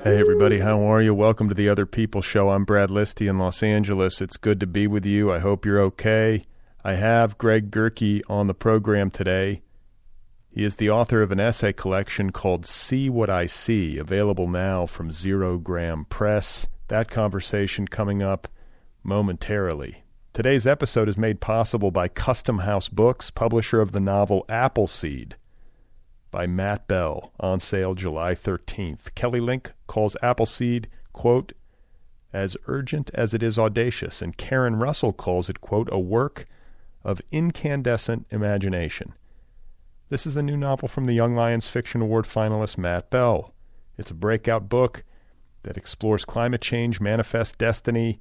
Hey everybody, how are you? Welcome to the Otherppl show. I'm Brad Listi in Los Angeles. It's good to be with you. I hope you're okay. I have Greg Gerke on the program today. He is the author of an essay collection called See What I See, available now from Zero Gram Press. That conversation coming up momentarily. Today's episode is made possible by Custom House Books, publisher of the novel Appleseed by Matt Bell, on sale July 13th. Kelly Link calls Appleseed, quote, as urgent as it is audacious, and Karen Russell calls it, quote, a work of incandescent imagination. This is the new novel from the Young Lions Fiction Award finalist Matt Bell. It's a breakout book that explores climate change, manifest destiny,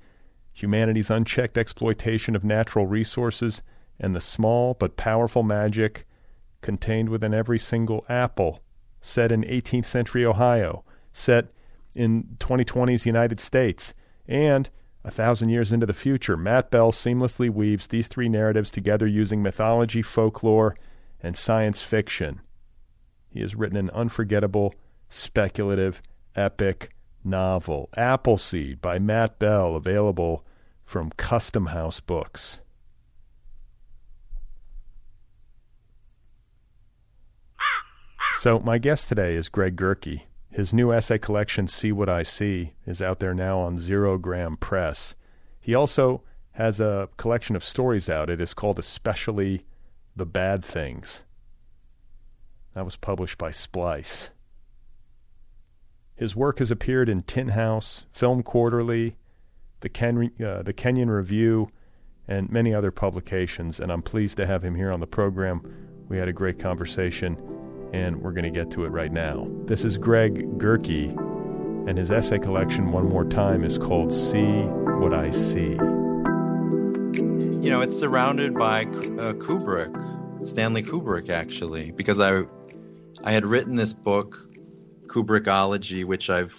humanity's unchecked exploitation of natural resources, and the small but powerful magic contained within every single apple, set in 18th century Ohio, set in 2020's United States, and 1,000 years into the future. Matt Bell seamlessly weaves these three narratives together using mythology, folklore, and science fiction. He has written an unforgettable, speculative, epic novel, Appleseed by Matt Bell, available from Custom House Books. So my guest today is Greg Gerke. His new essay collection, See What I See, is out there now on Zero Gram Press. He also has a collection of stories out. It is called Especially the Bad Things. That was published by Splice. His work has appeared in Tin House, Film Quarterly, the Kenyon Review, and many other publications, and I'm pleased to have him here on the program. We had a great conversation, and we're going to get to it right now. This is Greg Gerke, and his essay collection, one more time, is called See What I See. You know, it's surrounded by Kubrick, Stanley Kubrick, actually, because I had written this book, Kubrickology, which I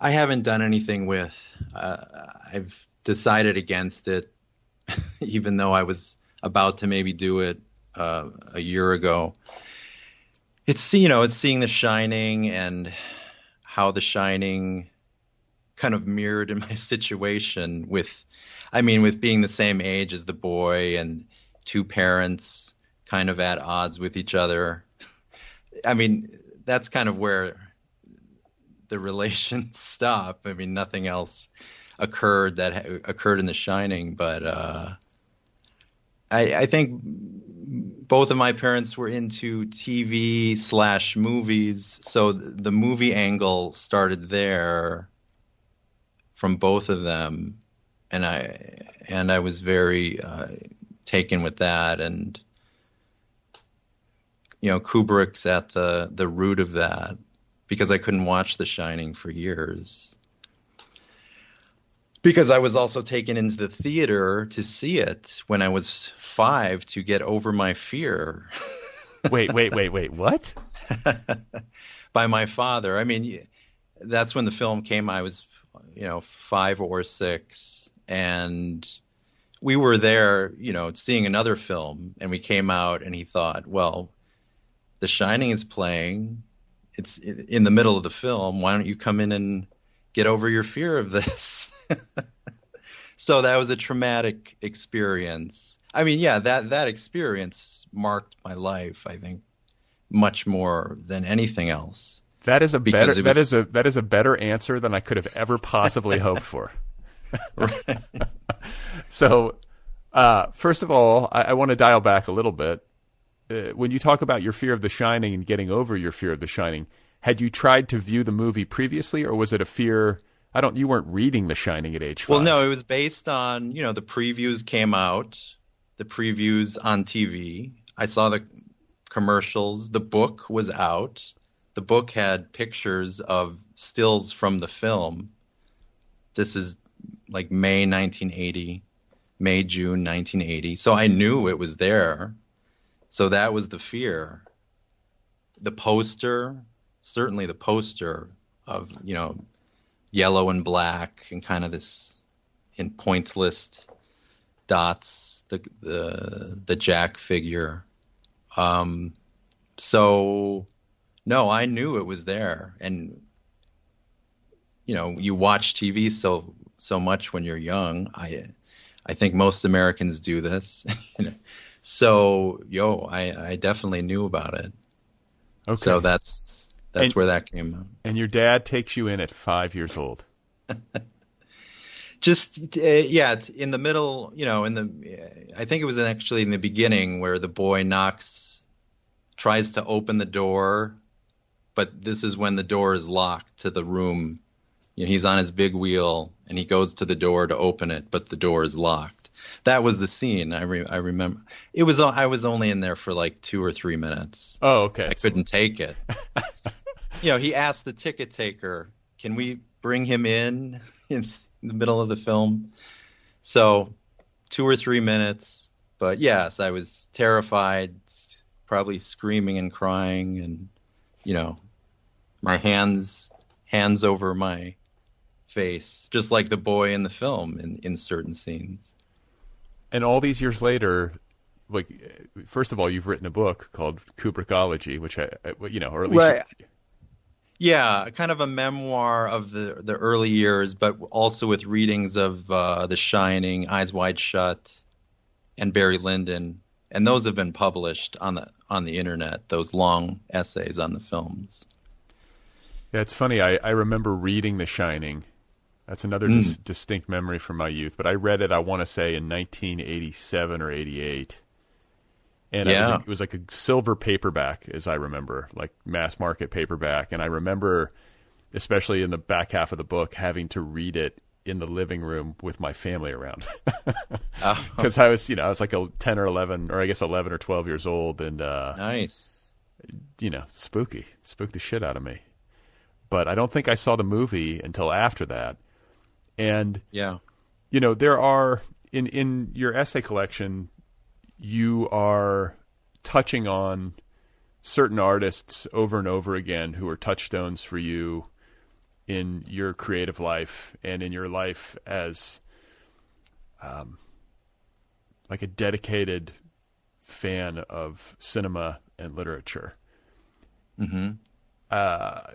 haven't done anything with. I've decided against it, even though I was about to maybe do it a year ago. It's seeing The Shining and how The Shining kind of mirrored in my situation with being the same age as the boy and two parents kind of at odds with each other. I mean, that's kind of where the relations stop. I mean, nothing else occurred that occurred in The Shining, but I think both of my parents were into TV/movies, so the movie angle started there from both of them, and I was very taken with that, and Kubrick's at the root of that, because I couldn't watch The Shining for years. Because I was also taken into the theater to see it when I was 5 to get over my fear. Wait, what? By my father. I mean, that's when the film came. I was, 5 or 6. And we were there, seeing another film. And we came out and he thought, well, The Shining is playing. It's in the middle of the film. Why don't you come in and get over your fear of this? So that was a traumatic experience. I mean, yeah, that experience marked my life, I think, much more than anything else. That is a better answer than I could have ever possibly hoped for. Right. So, first of all, I want to dial back a little bit. When you talk about your fear of The Shining and getting over your fear of The Shining, had you tried to view the movie previously, or was it a fear? You weren't reading The Shining at age 5. Well, no, it was based on, the previews came out, the previews on TV. I saw the commercials. The book was out. The book had pictures of stills from the film. This is like June 1980. So I knew it was there. So that was the fear. The poster, certainly the poster of, yellow and black and kind of this in pointless dots, the Jack figure. So no, I knew it was there. And you watch TV so much when you're young. I think most Americans do this. So, I definitely knew about it. Okay. So that's where that came up. And your dad takes you in at 5 years old. Just it's in the middle, I think it was actually in the beginning where the boy tries to open the door, but this is when the door is locked to the room. He's on his big wheel and he goes to the door to open it, but the door is locked. That was the scene. I remember. I was only in there for like 2 or 3 minutes. Oh, okay. I couldn't take it. He asked the ticket taker, "Can we bring him in the middle of the film?" So 2 or 3 minutes. But yes, I was terrified, probably screaming and crying, and my hands over my face, just like the boy in the film in certain scenes. And all these years later, like, first of all, you've written a book called Kubrickology, which or at least right. Yeah, kind of a memoir of the early years, but also with readings of The Shining, Eyes Wide Shut, and Barry Lyndon, and those have been published on the internet. Those long essays on the films. Yeah, it's funny. I remember reading The Shining. That's another distinct memory from my youth. But I read it, I want to say, in 1987 or 88. And it was like a silver paperback, as I remember, like mass market paperback. And I remember, especially in the back half of the book, having to read it in the living room with my family around. Because I was like a 10 or 11, or I guess 11 or 12 years old. And, nice. Spooky. It spooked the shit out of me. But I don't think I saw the movie until after that. And, there are, in your essay collection, you are touching on certain artists over and over again who are touchstones for you in your creative life and in your life as like a dedicated fan of cinema and literature. Mm-hmm.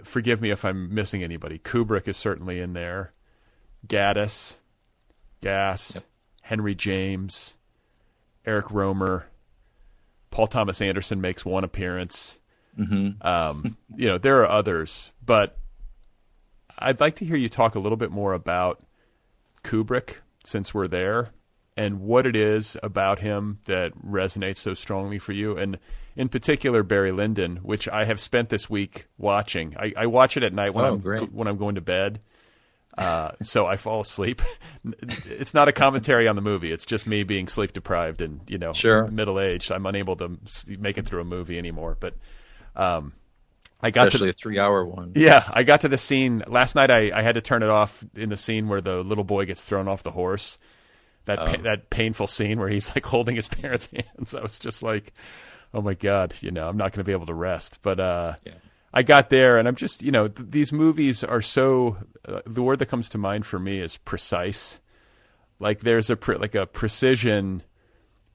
Forgive me if I'm missing anybody. Kubrick is certainly in there. Gaddis, Henry James, Eric Romer, Paul Thomas Anderson makes one appearance. Mm-hmm. There are others, but I'd like to hear you talk a little bit more about Kubrick, since we're there, and what it is about him that resonates so strongly for you, and in particular Barry Lyndon, which I have spent this week watching. I watch it at night when I'm going to bed. So I fall asleep. It's not a commentary on the movie. It's just me being sleep deprived and, middle-aged. I'm unable to make it through a movie anymore. But especially a 3-hour one. Yeah, I got to the scene. Last night I had to turn it off in the scene where the little boy gets thrown off the horse. That painful scene where he's like holding his parents' hands. I was just like, oh my God, I'm not going to be able to rest. But I got there, and I'm just, these movies are so, the word that comes to mind for me is precise. Like there's a precision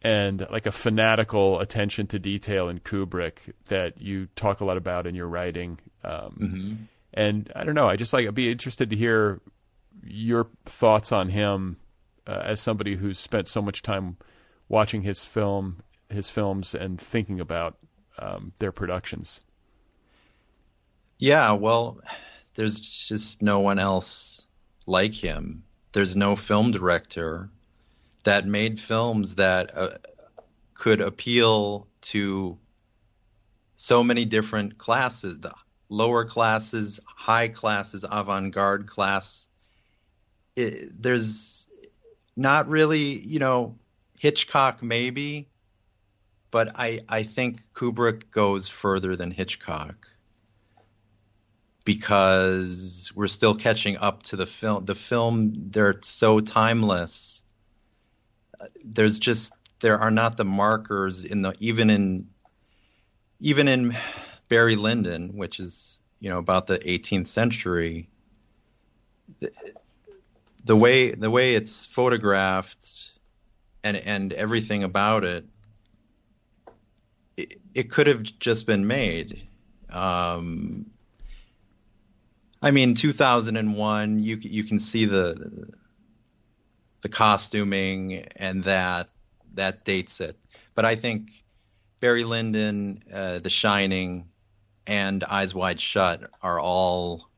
and like a fanatical attention to detail in Kubrick that you talk a lot about in your writing. And I don't know, I'd be interested to hear your thoughts on him as somebody who's spent so much time watching his films and thinking about their productions. Yeah, well, there's just no one else like him. There's no film director that made films that could appeal to so many different classes, the lower classes, high classes, avant-garde class. There's not really, Hitchcock maybe, but I think Kubrick goes further than Hitchcock, because we're still catching up to the film. The film, they're so timeless. There are not the markers even in Barry Lyndon, which is, about the 18th century. The way it's photographed and everything about it, it could have just been made. I mean, 2001, you can see the costuming, and that dates it. But I think Barry Lyndon, The Shining, and Eyes Wide Shut are all,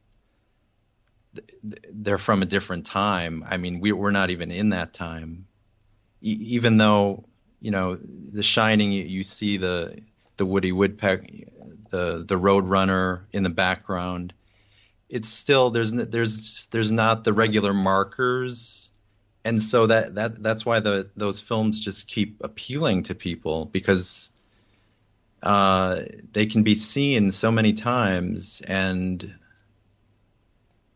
they're from a different time. I mean, we're not even in that time. Even though, The Shining, you see the Woody Woodpecker, the Roadrunner in the background. It's still, there's not the regular markers. And so that's why those films just keep appealing to people, because they can be seen so many times, and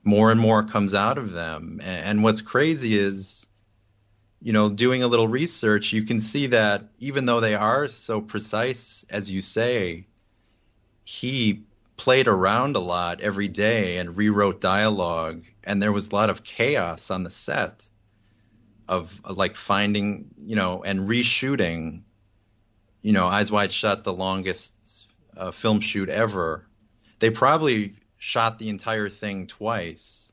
more comes out of them. And what's crazy is, doing a little research, you can see that even though they are so precise, as you say, he played around a lot every day and rewrote dialogue, and there was a lot of chaos on the set of like finding, and reshooting. Eyes Wide Shut, the longest film shoot ever. They probably shot the entire thing twice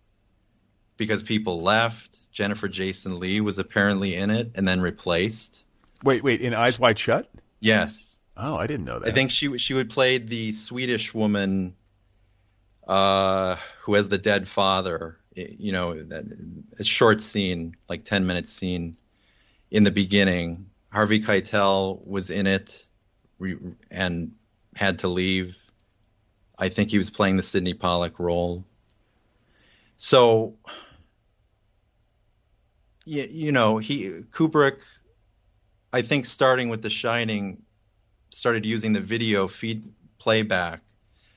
because people left. Jennifer Jason Leigh was apparently in it and then replaced. Wait, in Eyes Wide Shut? Yes. Oh, I didn't know that. I think she would play the Swedish woman who has the dead father. A short scene, like 10-minute scene in the beginning. Harvey Keitel was in it and had to leave. I think he was playing the Sidney Pollack role. So, Kubrick, I think starting with The Shining, started using the video feed playback.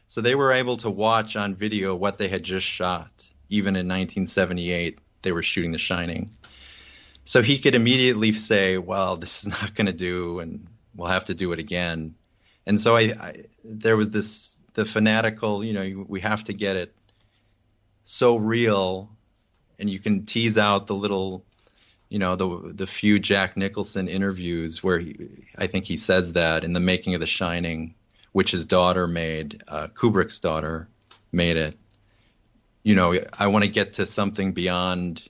So they were able to watch on video what they had just shot. Even in 1978, they were shooting The Shining. So he could immediately say, well, this is not going to do, and we'll have to do it again. And so there was the fanatical, we have to get it so real, and you can tease out the little, the few Jack Nicholson interviews where I think he says that in the making of The Shining, which his daughter made, Kubrick's daughter made it. I want to get to something beyond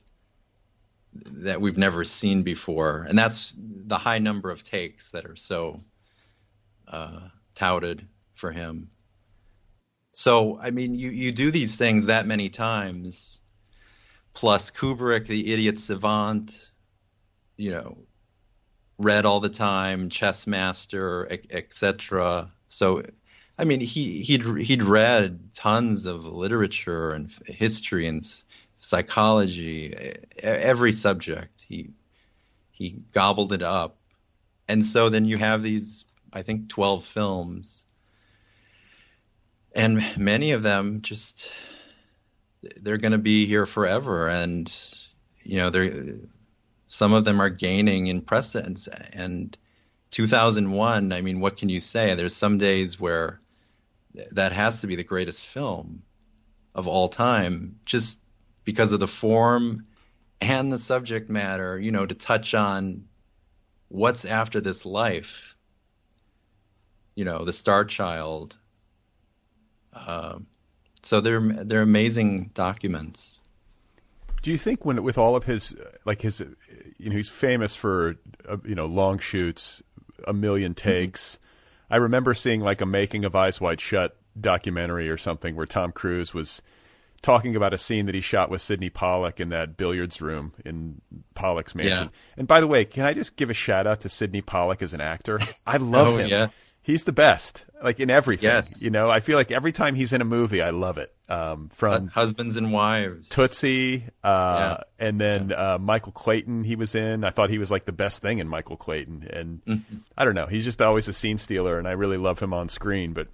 that we've never seen before. And that's the high number of takes that are so touted for him. So, I mean, you do these things that many times, plus Kubrick, the idiot savant, read all the time, chess master, etc. So, I mean, he'd read tons of literature and history and psychology, every subject. He gobbled it up. And so then you have these, I think, 12 films. And many of them they're going to be here forever. And, some of them are gaining in precedence. And 2001, I mean, what can you say? There's some days where that has to be the greatest film of all time, just because of the form and the subject matter, to touch on what's after this life, the Star Child. So they're amazing documents. Do you think with all of his, he's famous for, long shoots, a million takes. I remember seeing like a making of Eyes Wide Shut documentary or something where Tom Cruise was talking about a scene that he shot with Sidney Pollack in that billiards room in Pollack's mansion. Yeah. And by the way, can I just give a shout out to Sidney Pollack as an actor? I love him. Yeah. He's the best, like in everything. Yes. I feel like every time he's in a movie, I love it. From Husbands and Wives, Tootsie, and then Michael Clayton he was in. I thought he was like the best thing in Michael Clayton. And I don't know, he's just always a scene stealer, and I really love him on screen. But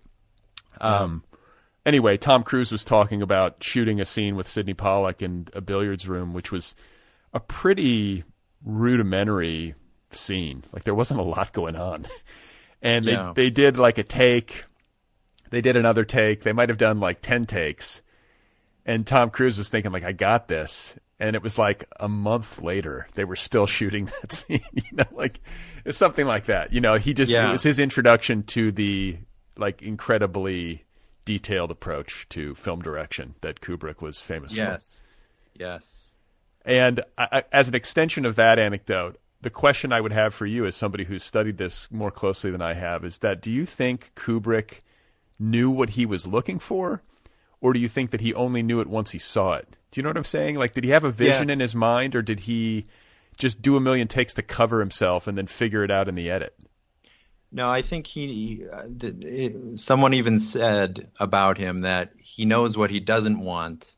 anyway, Tom Cruise was talking about shooting a scene with Sidney Pollack in a billiards room, which was a pretty rudimentary scene. Like there wasn't a lot going on. And they did like a take. They did another take. They might have done like 10 takes. And Tom Cruise was thinking like, I got this. And it was like a month later, they were still shooting that scene, like it's something like that. It was his introduction to the like incredibly detailed approach to film direction that Kubrick was famous for. Yes. And as an extension of that anecdote, the question I would have for you as somebody who's studied this more closely than I have is that, do you think Kubrick knew what he was looking for, or do you think that he only knew it once he saw it? Do you know what I'm saying? Like, did he have a vision in his mind, or did he just do a million takes to cover himself and then figure it out in the edit? No, I think someone even said about him that he knows what he doesn't want.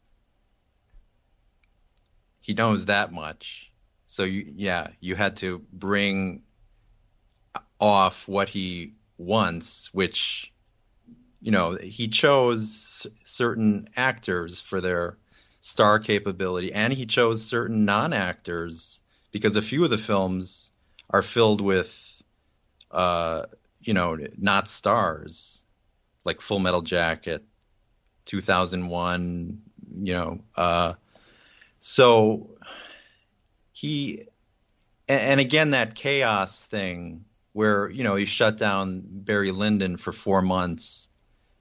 He knows that much. So you had to bring off what he wants, which, he chose certain actors for their star capability, and he chose certain non-actors because a few of the films are filled with, not stars, like Full Metal Jacket, 2001, so he, and again, that chaos thing where, he shut down Barry Lyndon for 4 months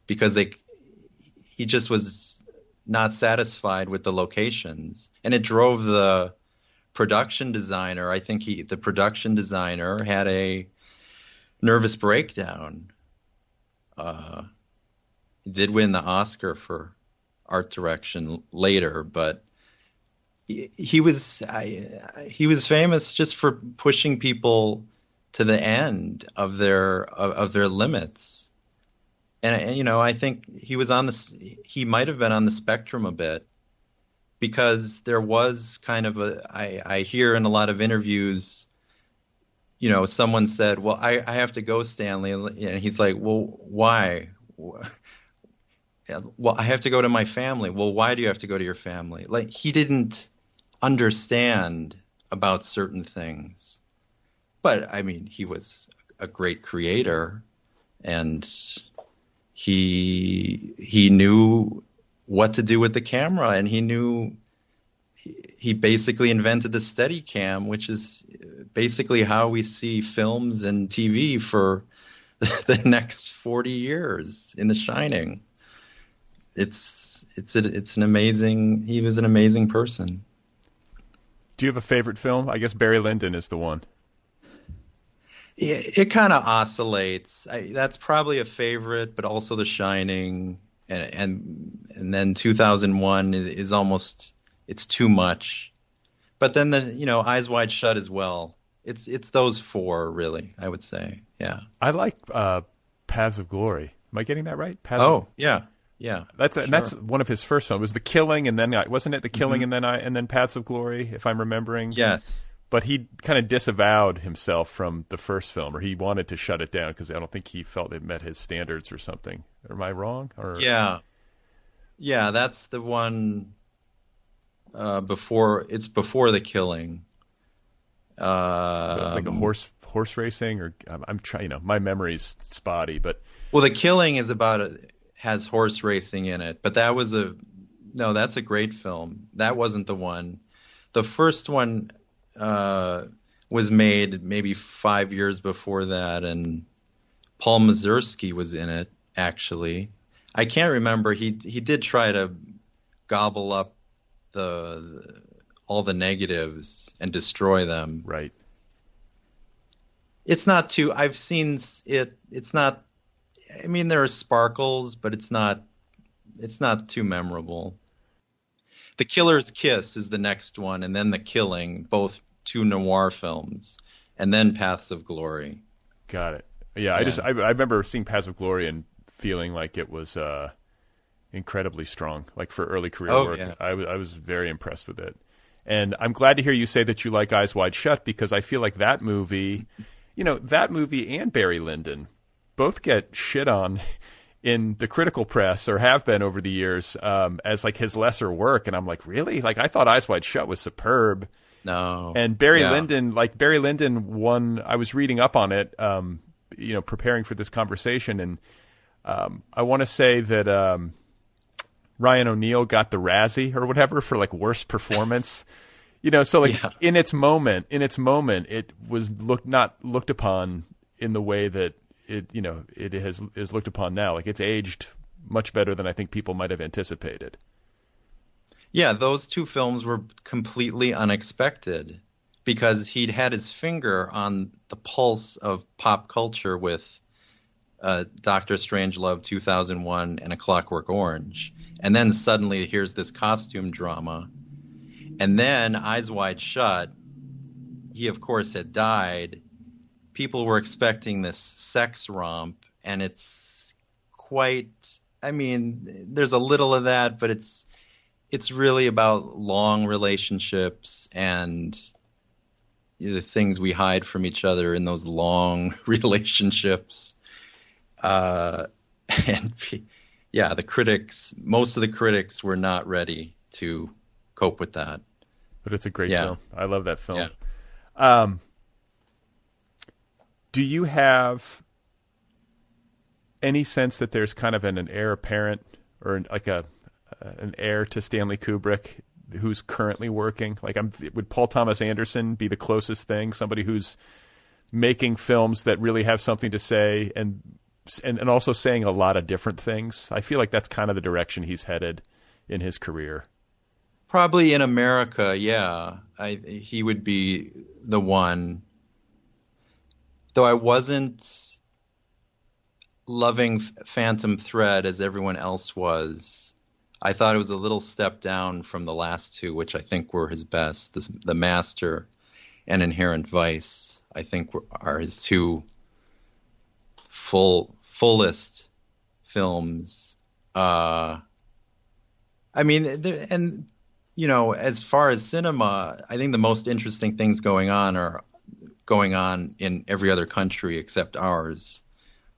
because he just was not satisfied with the locations, and it drove the production designer. I think the production designer had a nervous breakdown. He did win the Oscar for art direction later, but he was famous just for pushing people to the end of their limits. And I think he might have been on the spectrum a bit, because there was kind of I hear in a lot of interviews, someone said, well, I have to go, Stanley. And he's like, well, why? Well, I have to go to my family. Well, why do you have to go to your family? Like, he didn't understand about certain things. But, I mean, he was a great creator, and he knew what to do with the camera, and he basically invented the Steadicam, which is basically how we see films and TV for the next 40 years in The Shining. He was an amazing person. Do you have a favorite film? I guess Barry Lyndon is the one. It kind of oscillates. That's probably a favorite, but also The Shining, and then 2001 is almost, it's too much. But then Eyes Wide Shut as well. It's those four, really, I would say. Yeah. I like Paths of Glory. Am I getting that right? Yeah. That's one of his first films. It was The Killing, and then wasn't it The Killing, Mm-hmm. and then Paths of Glory, if I'm remembering? Yes. But he kind of disavowed himself from the first film, or he wanted to shut it down because I don't think he felt it met his standards or something. Am I wrong? Yeah, that's the one before The Killing. Like a horse racing, or I'm trying. My memory's spotty, but The Killing is has horse racing in it. But that's a great film. That wasn't the one. The first one was made maybe 5 years before that, and Paul Mazursky was in it, actually. I can't remember. He did try to gobble up all the negatives and destroy them. Right. It's not too. I've seen it. It's not. I mean, there are sparkles, but it's not too memorable. The Killer's Kiss is the next one, and then The Killing, both two noir films, and then Paths of Glory. Got it. Yeah. I remember seeing Paths of Glory and feeling like it was incredibly strong, like for early career work. Yeah. I was very impressed with it. And I'm glad to hear you say that you like Eyes Wide Shut, because I feel like that movie and Barry Lyndon both get shit on in the critical press, or have been over the years, as like his lesser work. And I'm like, really? Like, I thought Eyes Wide Shut was superb. No. And Barry Lyndon won. I was reading up on it, preparing for this conversation, and I want to say that Ryan O'Neal got the Razzie or whatever for like worst performance. So like in its moment, it was not looked upon in the way that it is looked upon now. Like, it's aged much better than I think people might have anticipated. Yeah, those two films were completely unexpected because he'd had his finger on the pulse of pop culture with Doctor Strangelove 2001 and A Clockwork Orange. And then suddenly here's this costume drama. And then Eyes Wide Shut, he of course had died. People were expecting this sex romp, and it's quite, I mean, there's a little of that, but it's really about long relationships and the things we hide from each other in those long relationships. And yeah, most of the critics were not ready to cope with that. But it's a great film. I love that film. Yeah. Do you have any sense that there's kind of an heir apparent or like an heir to Stanley Kubrick who's currently working? Like, would Paul Thomas Anderson be the closest thing? Somebody who's making films that really have something to say and also saying a lot of different things. I feel like that's kind of the direction he's headed in his career. Probably in America, yeah. He would be the one. Though I wasn't loving Phantom Thread as everyone else was. I thought it was a little step down from the last two, which I think were his best. The Master and Inherent Vice, I think, are his two fullest films. I mean, and you know, as far as cinema, I think the most interesting things going on are going on in every other country except ours.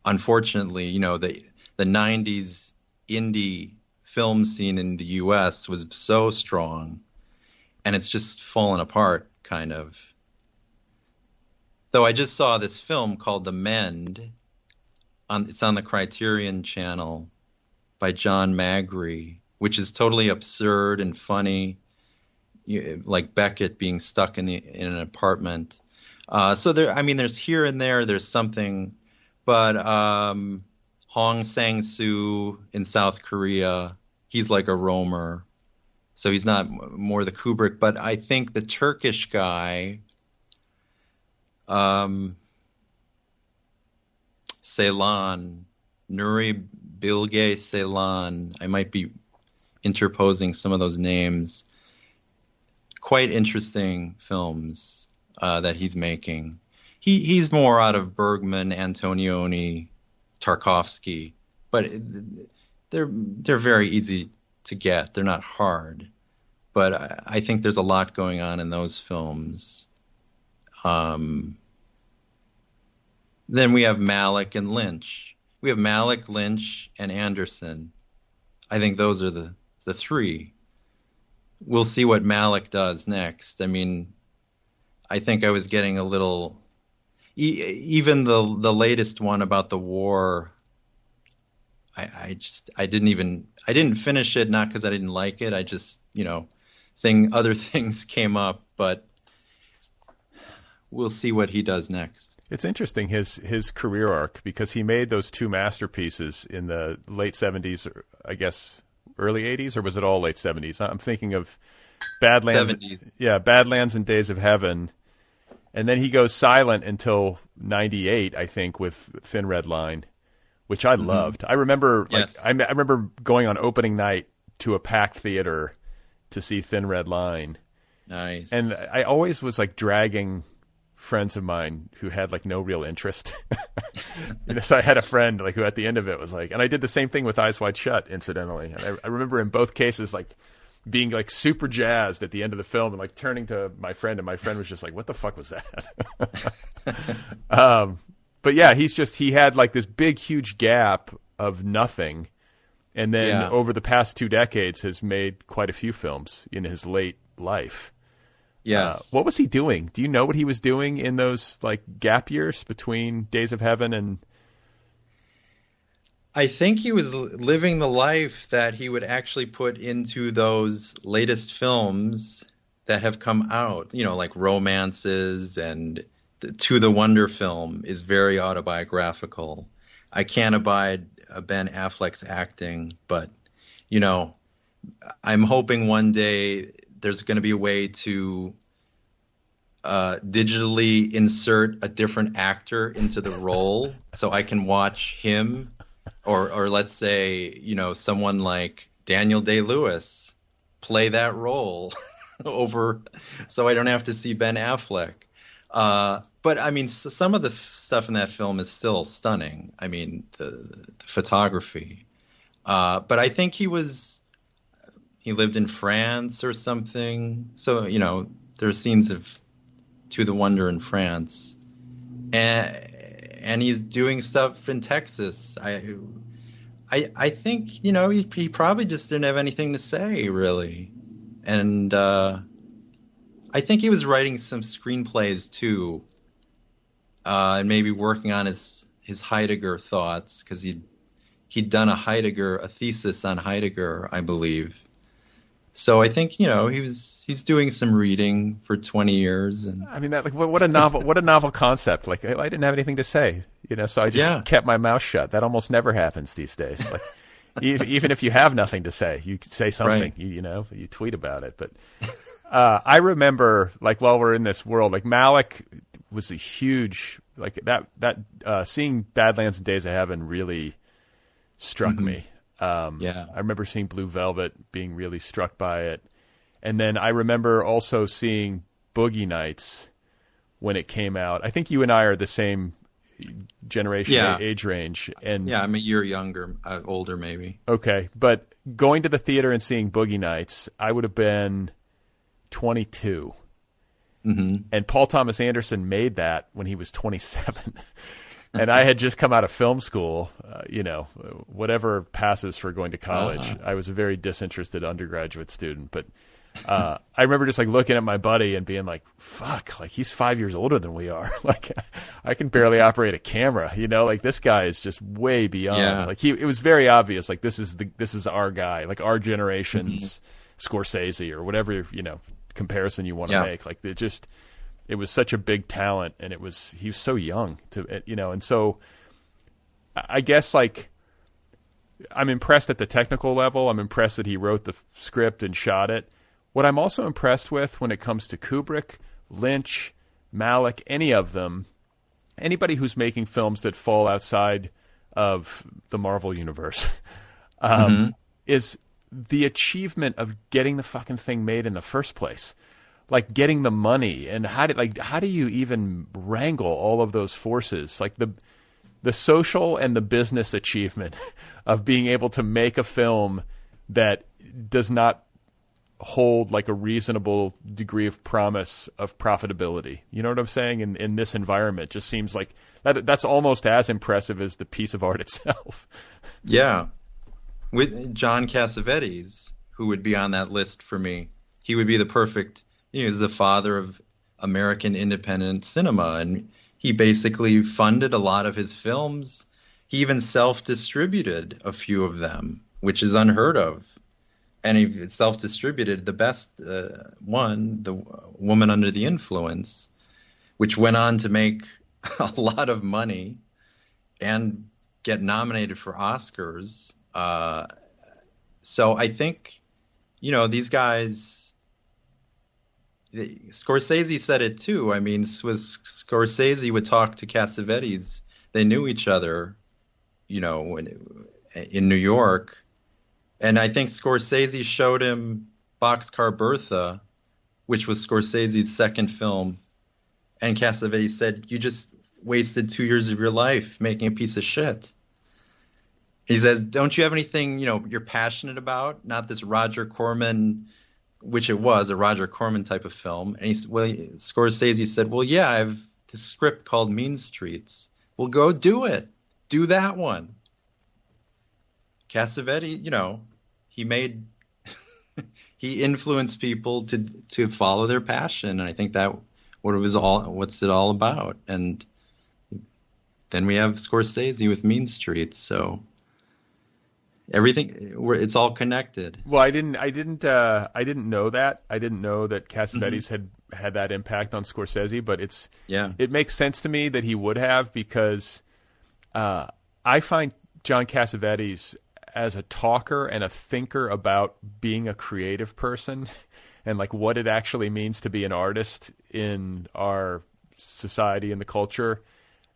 Unfortunately, you know, the 90s indie film scene in the U.S. was so strong, and it's just fallen apart, kind of. Though I just saw this film called The Mend. It's on the Criterion Channel by John Magri, which is totally absurd and funny, like Beckett being stuck in an apartment. So there's here and there's something, but Hong Sang-soo in South Korea, he's like a roamer, so he's not more the Kubrick. But I think the Turkish guy, Ceylan, Nuri Bilge Ceylan, I might be interposing some of those names. Quite interesting films that he's making. He's more out of Bergman, Antonioni, Tarkovsky, but they're very easy to get. They're not hard, but I think there's a lot going on in those films. Then we have Malick and Lynch. We have Malick, Lynch, and Anderson. I think those are the three. We'll see what Malick does next. I mean, I think I was getting a little... Even the latest one about the war, I didn't finish it, not because I didn't like it. I just, other things came up, but we'll see what he does next. It's interesting, his career arc, because he made those two masterpieces in the late 70s, or I guess early 80s, or was it all late 70s? I'm thinking of Badlands. 70s. Yeah, Badlands and Days of Heaven. And then he goes silent until 98, I think, with Thin Red Line, which I loved. I remember I remember going on opening night to a packed theater to see Thin Red Line. Nice. And I always was like dragging friends of mine who had like no real interest. So I had a friend like who at the end of it was like, and I did the same thing with Eyes Wide Shut, incidentally. And I remember in both cases like being like super jazzed at the end of the film and like turning to my friend, and my friend was just like, what the fuck was that? But yeah, he had like this big, huge gap of nothing. And then over the past 2 decades has made quite a few films in his late life. Yes. What was he doing? Do you know what he was doing in those like gap years between Days of Heaven and... I think he was living the life that he would actually put into those latest films that have come out, like Romances, and To the Wonder film is very autobiographical. I Can't Abide Ben Affleck's acting, but I'm hoping one day there's going to be a way to digitally insert a different actor into the role, so I can watch him, or let's say someone like Daniel Day-Lewis play that role over, so I don't have to see Ben Affleck. But I mean, some of the stuff in that film is still stunning. I mean, the photography. But I think he lived in France or something. So, there are scenes of To the Wonder in France. And he's doing stuff in Texas. I think, he probably just didn't have anything to say, really. And I think he was writing some screenplays, too. And maybe working on his Heidegger thoughts, because he'd done a thesis on Heidegger, I believe. So I think he's doing some reading for 20 years. And I mean, what a novel concept. Like, I didn't have anything to say, so I just kept my mouth shut. That almost never happens these days. Like, even if you have nothing to say, you say something. Right. You tweet about it. But I remember, like, while we're in this world, like Malick was a huge, like that seeing Badlands and Days of Heaven really struck me. I remember seeing Blue Velvet, being really struck by it. And then I remember also seeing Boogie Nights when it came out. I think you and I are the same generation, age range. And I'm a year older maybe. Okay, but going to the theater and seeing Boogie Nights, I would have been 22. Mm-hmm. And Paul Thomas Anderson made that when he was 27. And I had just come out of film school, whatever passes for going to college. I was a very disinterested undergraduate student. But I remember just like looking at my buddy and being like, fuck, like he's 5 years older than we are. Like I can barely operate a camera, like this guy is just way beyond. Yeah. Like it was very obvious, like this is our guy, like our generation's Scorsese or whatever, comparison you want to make. Like it was such a big talent, and he was so young and so I guess like I'm impressed at the technical level. I'm impressed that he wrote the script and shot it. What I'm also impressed with when it comes to Kubrick, Lynch, Malick, any of them, anybody who's making films that fall outside of the Marvel universe, is the achievement of getting the fucking thing made in the first place. Like getting the money, and how do you even wrangle all of those forces? Like the social and the business achievement of being able to make a film that does not hold like a reasonable degree of promise of profitability. You know what I'm saying? In this environment, just seems like that's almost as impressive as the piece of art itself. Yeah. With John Cassavetes, who would be on that list for me, he would be the perfect. He was the father of American independent cinema, and he basically funded a lot of his films. He even self-distributed a few of them, which is unheard of. And he self-distributed the best one, The Woman Under the Influence, which went on to make a lot of money and get nominated for Oscars. So I think, these guys... Scorsese said it too. I mean, Scorsese would talk to Cassavetes. They knew each other, in New York. And I think Scorsese showed him Boxcar Bertha, which was Scorsese's second film. And Cassavetes said, "You just wasted 2 years of your life making a piece of shit." He says, "Don't you have anything, you're passionate about? Not this Roger Corman," which it was, a Roger Corman type of film. And Scorsese said, "Well, yeah, I have this script called Mean Streets. Well, go do it. Do that one." Cassavetes, he influenced people to follow their passion. And I think that what's it all about. And then we have Scorsese with Mean Streets. So everything, it's all connected. Well, I didn't know that. I didn't know that Cassavetes had that impact on Scorsese, but it makes sense to me that he would have, because I find John Cassavetes as a talker and a thinker about being a creative person and like what it actually means to be an artist in our society and the culture,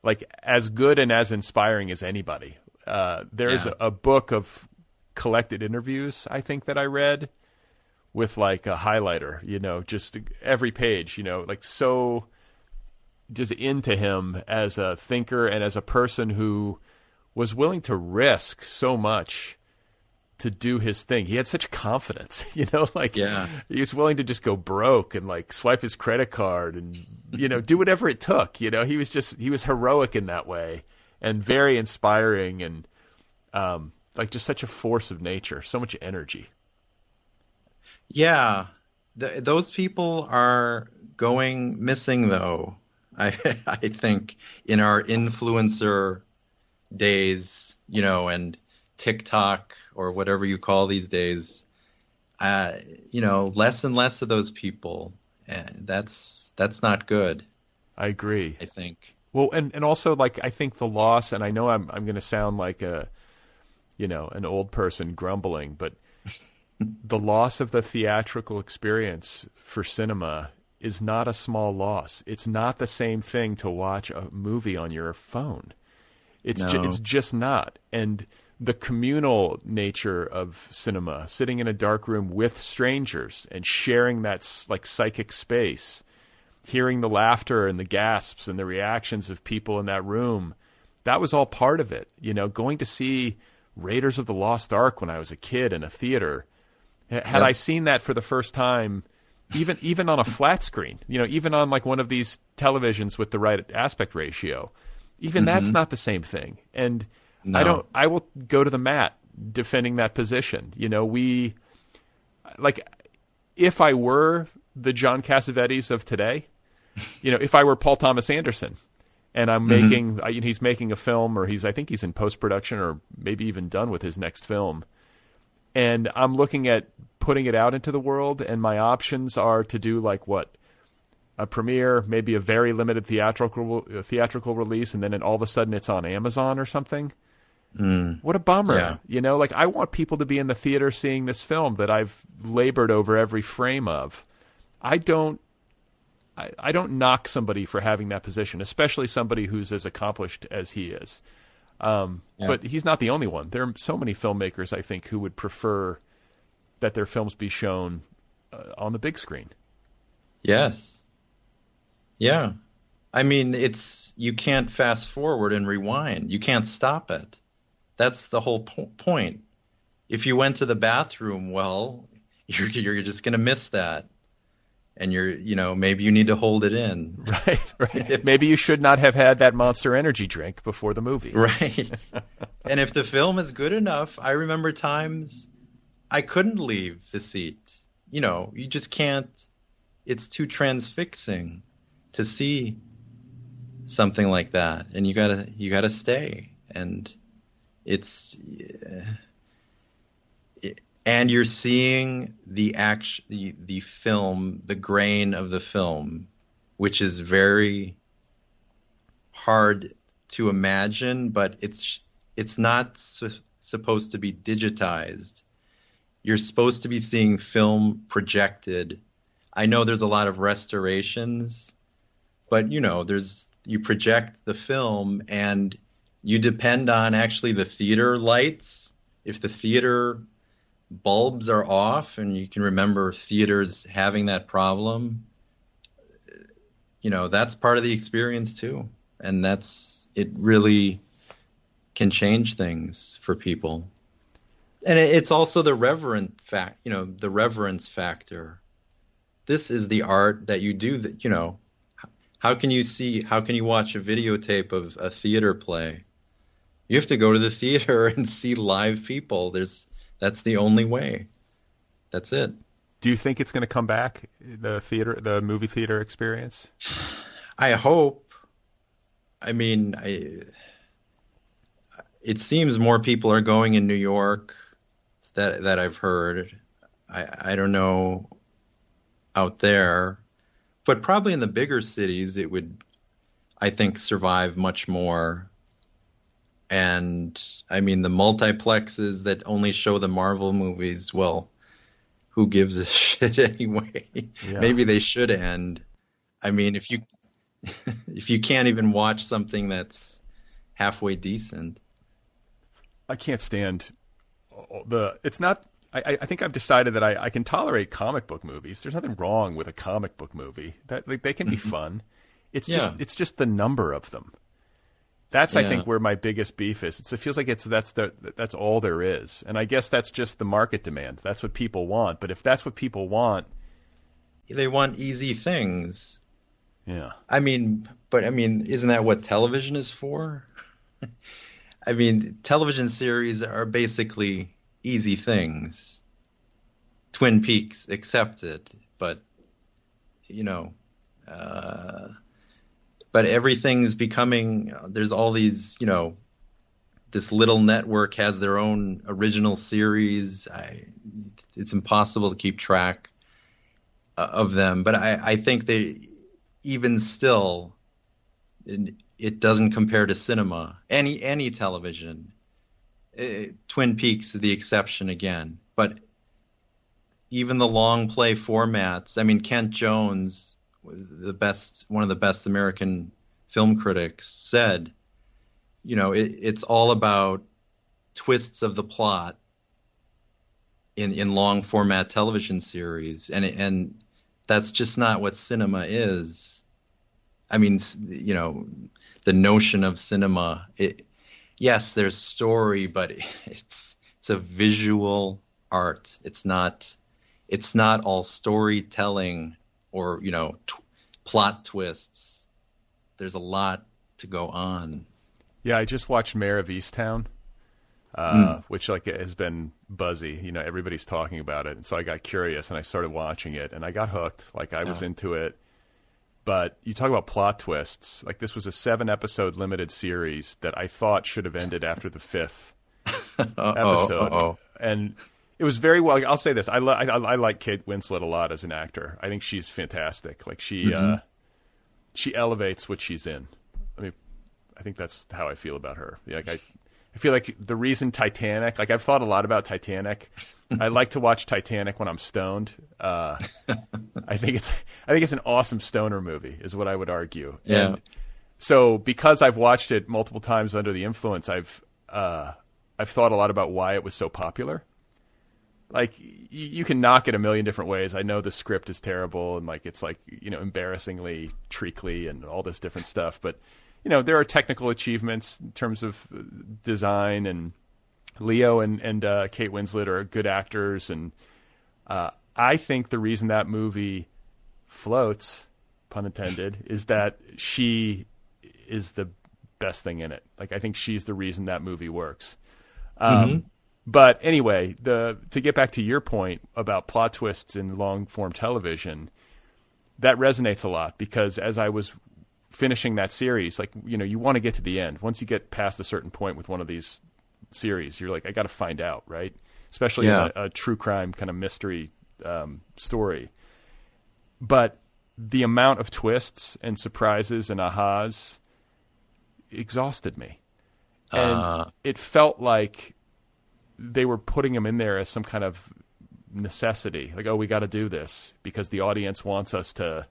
like as good and as inspiring as anybody. There's a book of collected interviews, I think, that I read with like a highlighter, you know, just every page, you know, like so just into him as a thinker and as a person who was willing to risk so much to do his thing. He had such confidence, you know, like he was willing to just go broke and like swipe his credit card and, you know, do whatever it took. You know, he was heroic in that way and very inspiring and like just such a force of nature, so much energy. Yeah. Those people are going missing though. I think in our influencer days, you know, and TikTok or whatever you call these days, you know, less and less of those people. That's not good. I agree. I think. Well, and also like I think the loss, and I know I'm going to sound like a, you know, an old person grumbling, but the loss of the theatrical experience for cinema is not a small loss. It's not the same thing to watch a movie on your phone. It's just not. And the communal nature of cinema, sitting in a dark room with strangers and sharing that like psychic space, hearing the laughter and the gasps and the reactions of people in that room, that was all part of it. You know, going to see Raiders of the Lost Ark when I was a kid in a theater, had I seen that for the first time, even on a flat screen, you know, even on like one of these televisions with the right aspect ratio, even that's not the same thing. And I will go to the mat defending that position. You know, if I were the John Cassavetes of today, you know, if I were Paul Thomas Anderson and I'm he's making a film, or I think he's in post-production or maybe even done with his next film, and I'm looking at putting it out into the world, and my options are to do like a premiere, maybe a very limited theatrical release, and then all of a sudden it's on Amazon or something. What a bummer. Yeah. You know, like I want people to be in the theater seeing this film that I've labored over every frame of. I don't knock somebody for having that position, especially somebody who's as accomplished as he is. But he's not the only one. There are so many filmmakers, I think, who would prefer that their films be shown on the big screen. Yes. Yeah. I mean, you can't fast forward and rewind. You can't stop it. That's the whole point. If you went to the bathroom, well, you're just going to miss that. And maybe you need to hold it in. Right. Maybe you should not have had that Monster Energy drink before the movie. Right. And if the film is good enough, I remember times I couldn't leave the seat. You know, you just can't. It's too transfixing to see something like that, and you gotta stay. And and you're seeing the film, the grain of the film, which is very hard to imagine, but it's not supposed to be digitized. You're supposed to be seeing film projected. I know there's a lot of restorations, but you project the film and you depend on actually the theater lights. If the theater bulbs are off, and you can remember theaters having that problem, that's part of the experience too. And it really can change things for people. And it's also the the reverence factor. This is the art that you do that, how can you watch a videotape of a theater play? You have to go to the theater and see live people. That's the only way. That's it. Do you think it's going to come back, the movie theater experience? I hope. I mean, it seems more people are going in New York that I've heard. I don't know out there, but probably in the bigger cities it would, I think, survive much more. And I mean, the multiplexes that only show the Marvel movies, well, who gives a shit anyway? Yeah. Maybe they should end. I mean, if you if you can't even watch something that's halfway decent. I can't stand it's not. I think I've decided that I can tolerate comic book movies. There's nothing wrong with a comic book movie. That like, they can be fun. It's just the number of them. That's I think where my biggest beef is. It feels like that's all there is, and I guess that's just the market demand. That's what people want. But if that's what people want, they want easy things. Yeah. I mean, isn't that what television is for? I mean, television series are basically easy things. Twin Peaks accepted, but but everything's becoming, there's all these, this little network has their own original series. It's impossible to keep track of them. But I think even still, it doesn't compare to cinema. Any television. Twin Peaks is the exception again. But even the long play formats, I mean, Kent Jones, one of the best American film critics, said, it's all about twists of the plot in long format television series, and that's just not what cinema is. I mean, the notion of cinema, yes, there's story, but it's a visual art. It's not all storytelling or plot twists. There's a lot to go on. Yeah, I just watched Mayor of Easttown, which has been buzzy. Everybody's talking about it, and so I got curious and I started watching it, and I got hooked. I was into it. But you talk about plot twists. This was a 7-episode limited series that I thought should have ended after the 5th episode, and it was very well. I'll say this: I like Kate Winslet a lot as an actor. I think she's fantastic. She elevates what she's in. I think that's how I feel about her. I feel like the reason Titanic. I've thought a lot about Titanic. I like to watch Titanic when I'm stoned. I think it's an awesome stoner movie, is what I would argue. Yeah. And so because I've watched it multiple times under the influence, I've thought a lot about why it was so popular. You can knock it a million different ways. I know the script is terrible and it's embarrassingly treacly and all this different stuff. But, there are technical achievements in terms of design, and Leo and Kate Winslet are good actors. And I think the reason that movie floats, pun intended, is that she is the best thing in it. I think she's the reason that movie works. But anyway, to get back to your point about plot twists in long-form television, that resonates a lot because as I was finishing that series, you want to get to the end. Once you get past a certain point with one of these series, you're I got to find out, right? Especially in a true crime kind of mystery story. But the amount of twists and surprises and ahas exhausted me. And it felt like they were putting them in there as some kind of necessity. We got to do this because the audience wants us to.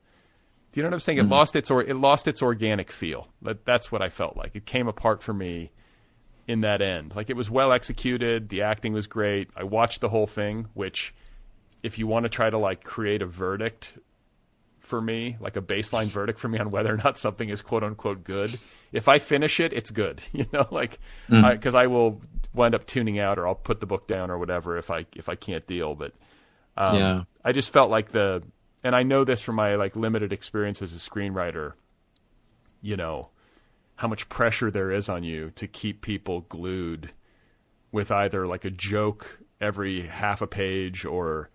Do you know what I'm saying? It lost its organic feel. That's what I felt like. It came apart for me in that end. It was well executed. The acting was great. I watched the whole thing, which if you want to try to create a verdict for me, a baseline verdict for me on whether or not something is quote unquote good, if I finish it, it's good. Because I will wind up tuning out or I'll put the book down or whatever if I can't deal. But I just felt and I know this from my limited experience as a screenwriter, how much pressure there is on you to keep people glued with either a joke every half a page or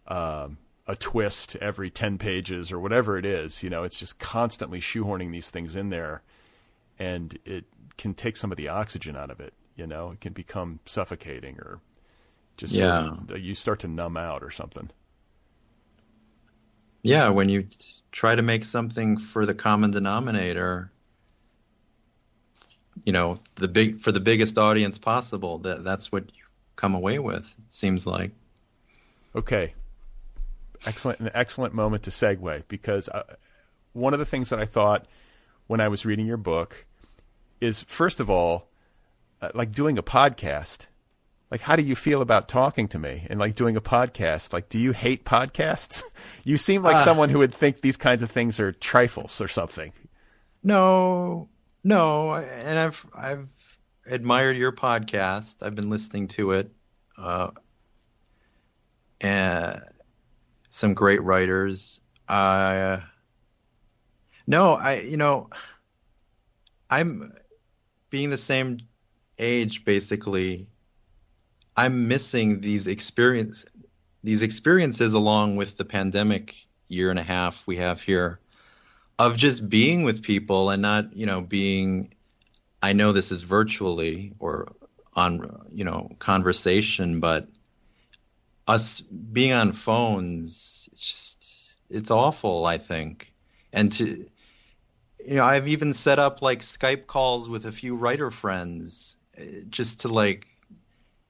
a twist every 10 pages or whatever it is. It's just constantly shoehorning these things in there, and it can take some of the oxygen out of it. It can become suffocating or just you start to numb out or something. Yeah, when you try to make something for the common denominator, for the biggest audience possible. That's what you come away with, it seems like. Okay. An excellent moment to segue, because one of the things that I thought when I was reading your book is, first of all, like doing a podcast. Like, how do you feel about talking to me and like doing a podcast? Like, do you hate podcasts? You seem like someone who would think these kinds of things are trifles or something. No, and I've admired your podcast. I've been listening to it, and some great writers. I'm being the same age basically. I'm missing these experiences along with the pandemic year and a half we have here, of just being with people and not, being, I know this is virtually or on, conversation, but us being on phones, it's awful, I think. And I've even set up like Skype calls with a few writer friends just to like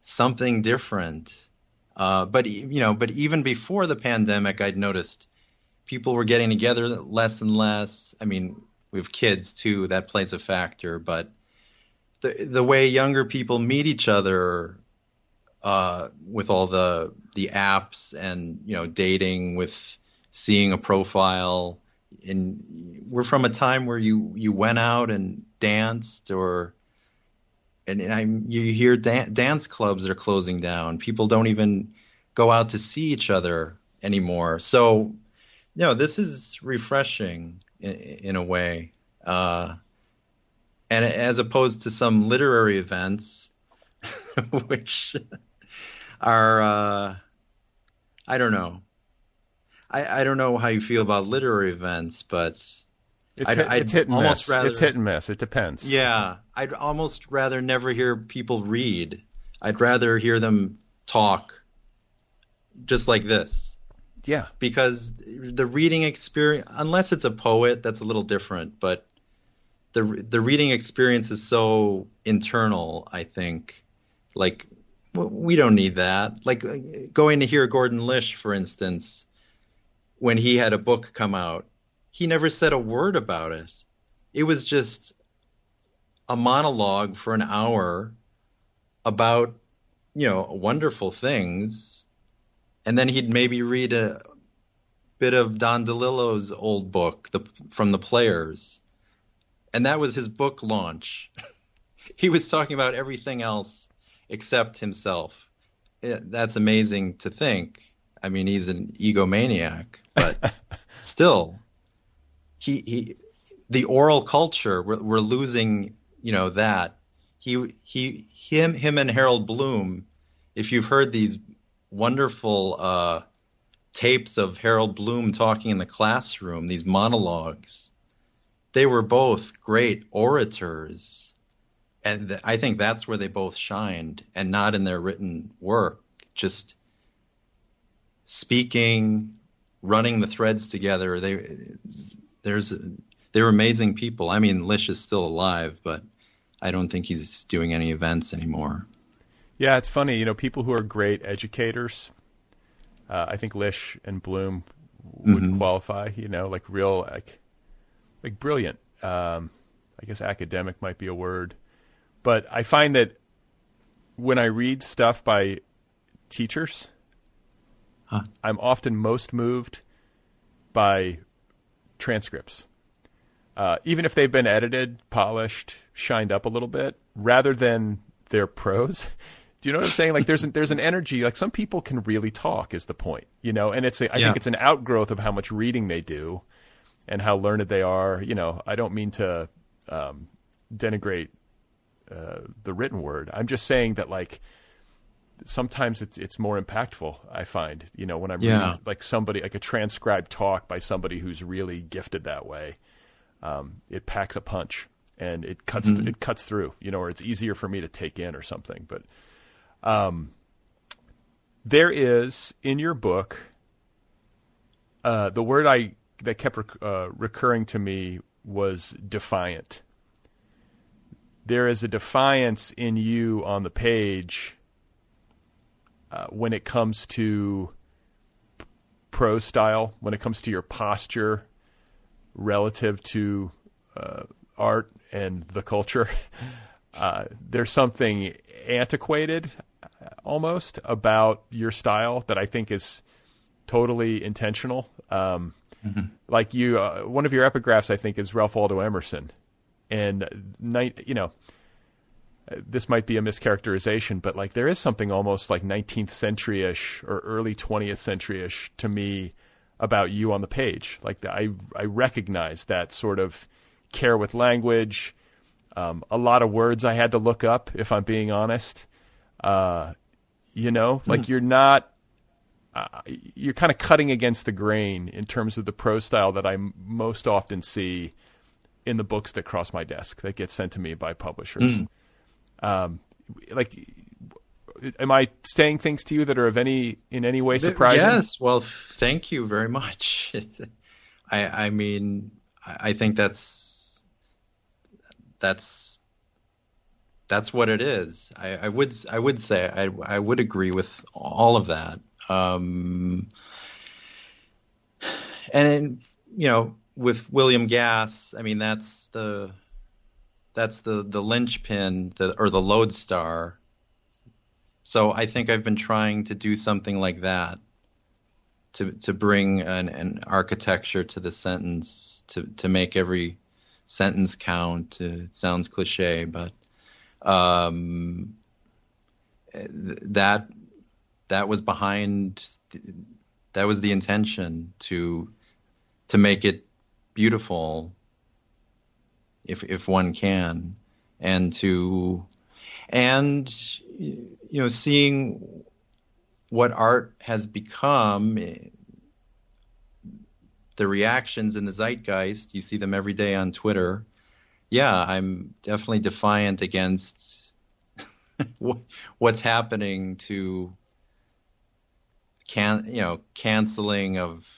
something different. But even before the pandemic, I'd noticed people were getting together less and less. I mean, we have kids too, that plays a factor, but the way younger people meet each other, with all the apps and, dating, with seeing a profile, and we're from a time where you went out and danced, you hear dance clubs are closing down. People don't even go out to see each other anymore. So, this is refreshing in a way. And as opposed to some literary events, which are, I don't know. I don't know how you feel about literary events, but it's hit and miss. It's hit and miss. It depends. Yeah. I'd almost rather never hear people read. I'd rather hear them talk just like this. Yeah. Because the reading experience, unless it's a poet, that's a little different, but the reading experience is so internal, I think. Like, we don't need that. Like, going to hear Gordon Lish, for instance, when he had a book come out, he never said a word about it. It was just a monologue for an hour about, wonderful things. And then he'd maybe read a bit of Don DeLillo's old book, from the Players. And that was his book launch. He was talking about everything else except himself. That's amazing to think. I mean, he's an egomaniac, but still, the oral culture, we're losing, that. Him and Harold Bloom, if you've heard these wonderful tapes of Harold Bloom talking in the classroom, these monologues, they were both great orators. And I think that's where they both shined, and not in their written work, just speaking, running the threads together. They were amazing people. I mean, Lish is still alive, but I don't think he's doing any events anymore. Yeah, it's funny. People who are great educators, I think Lish and Bloom would qualify. Like real, like brilliant. I guess academic might be a word, but I find that when I read stuff by teachers, I'm often most moved by transcripts, even if they've been edited, polished, shined up a little bit, rather than their prose. Do you know what I'm saying? Like there's an energy. Like some people can really talk, is the point, and I think it's an outgrowth of how much reading they do and how learned they are. I don't mean to denigrate the written word. I'm just saying that like sometimes it's more impactful, I find, when I'm reading like somebody, like a transcribed talk by somebody who's really gifted that way. It packs a punch and it cuts through, or it's easier for me to take in or something. But there is in your book the word that kept recurring to me was defiant. there is a defiance in you on the page when it comes to prose style, when it comes to your posture relative to art and the culture. There's something antiquated almost about your style that I think is totally intentional. Like you, one of your epigraphs, I think, is Ralph Waldo Emerson. And, this might be a mischaracterization, but like there is something almost like 19th century-ish or early 20th century-ish to me about you on the page. Like I recognize that sort of care with language, a lot of words I had to look up, if I'm being honest. Like you're not, you're kind of cutting against the grain in terms of the prose style that I most often see in the books that cross my desk that get sent to me by publishers. Like, am I saying things to you that are in any way surprising? Yes. Well, thank you very much. I mean, I think that's what it is. I would say I would agree with all of that. And with William Gass, I mean, that's the linchpin, or the lodestar. So I think I've been trying to do something like that to bring an architecture to the sentence, to make every sentence count. It sounds cliche, but that was behind. That was the intention, to make it beautiful, if one can, and seeing what art has become, the reactions in the zeitgeist, you see them every day on Twitter. Yeah, I'm definitely defiant against what's happening to canceling of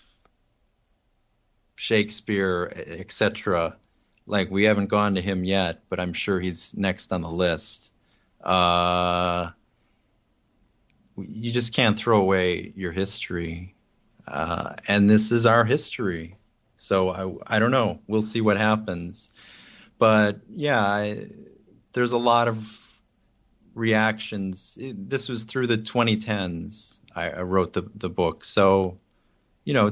Shakespeare, etc. Like, we haven't gone to him yet, but I'm sure he's next on the list. You just can't throw away your history. And this is our history. So I don't know. We'll see what happens. But yeah, there's a lot of reactions. This was through the 2010s. I wrote the book. So,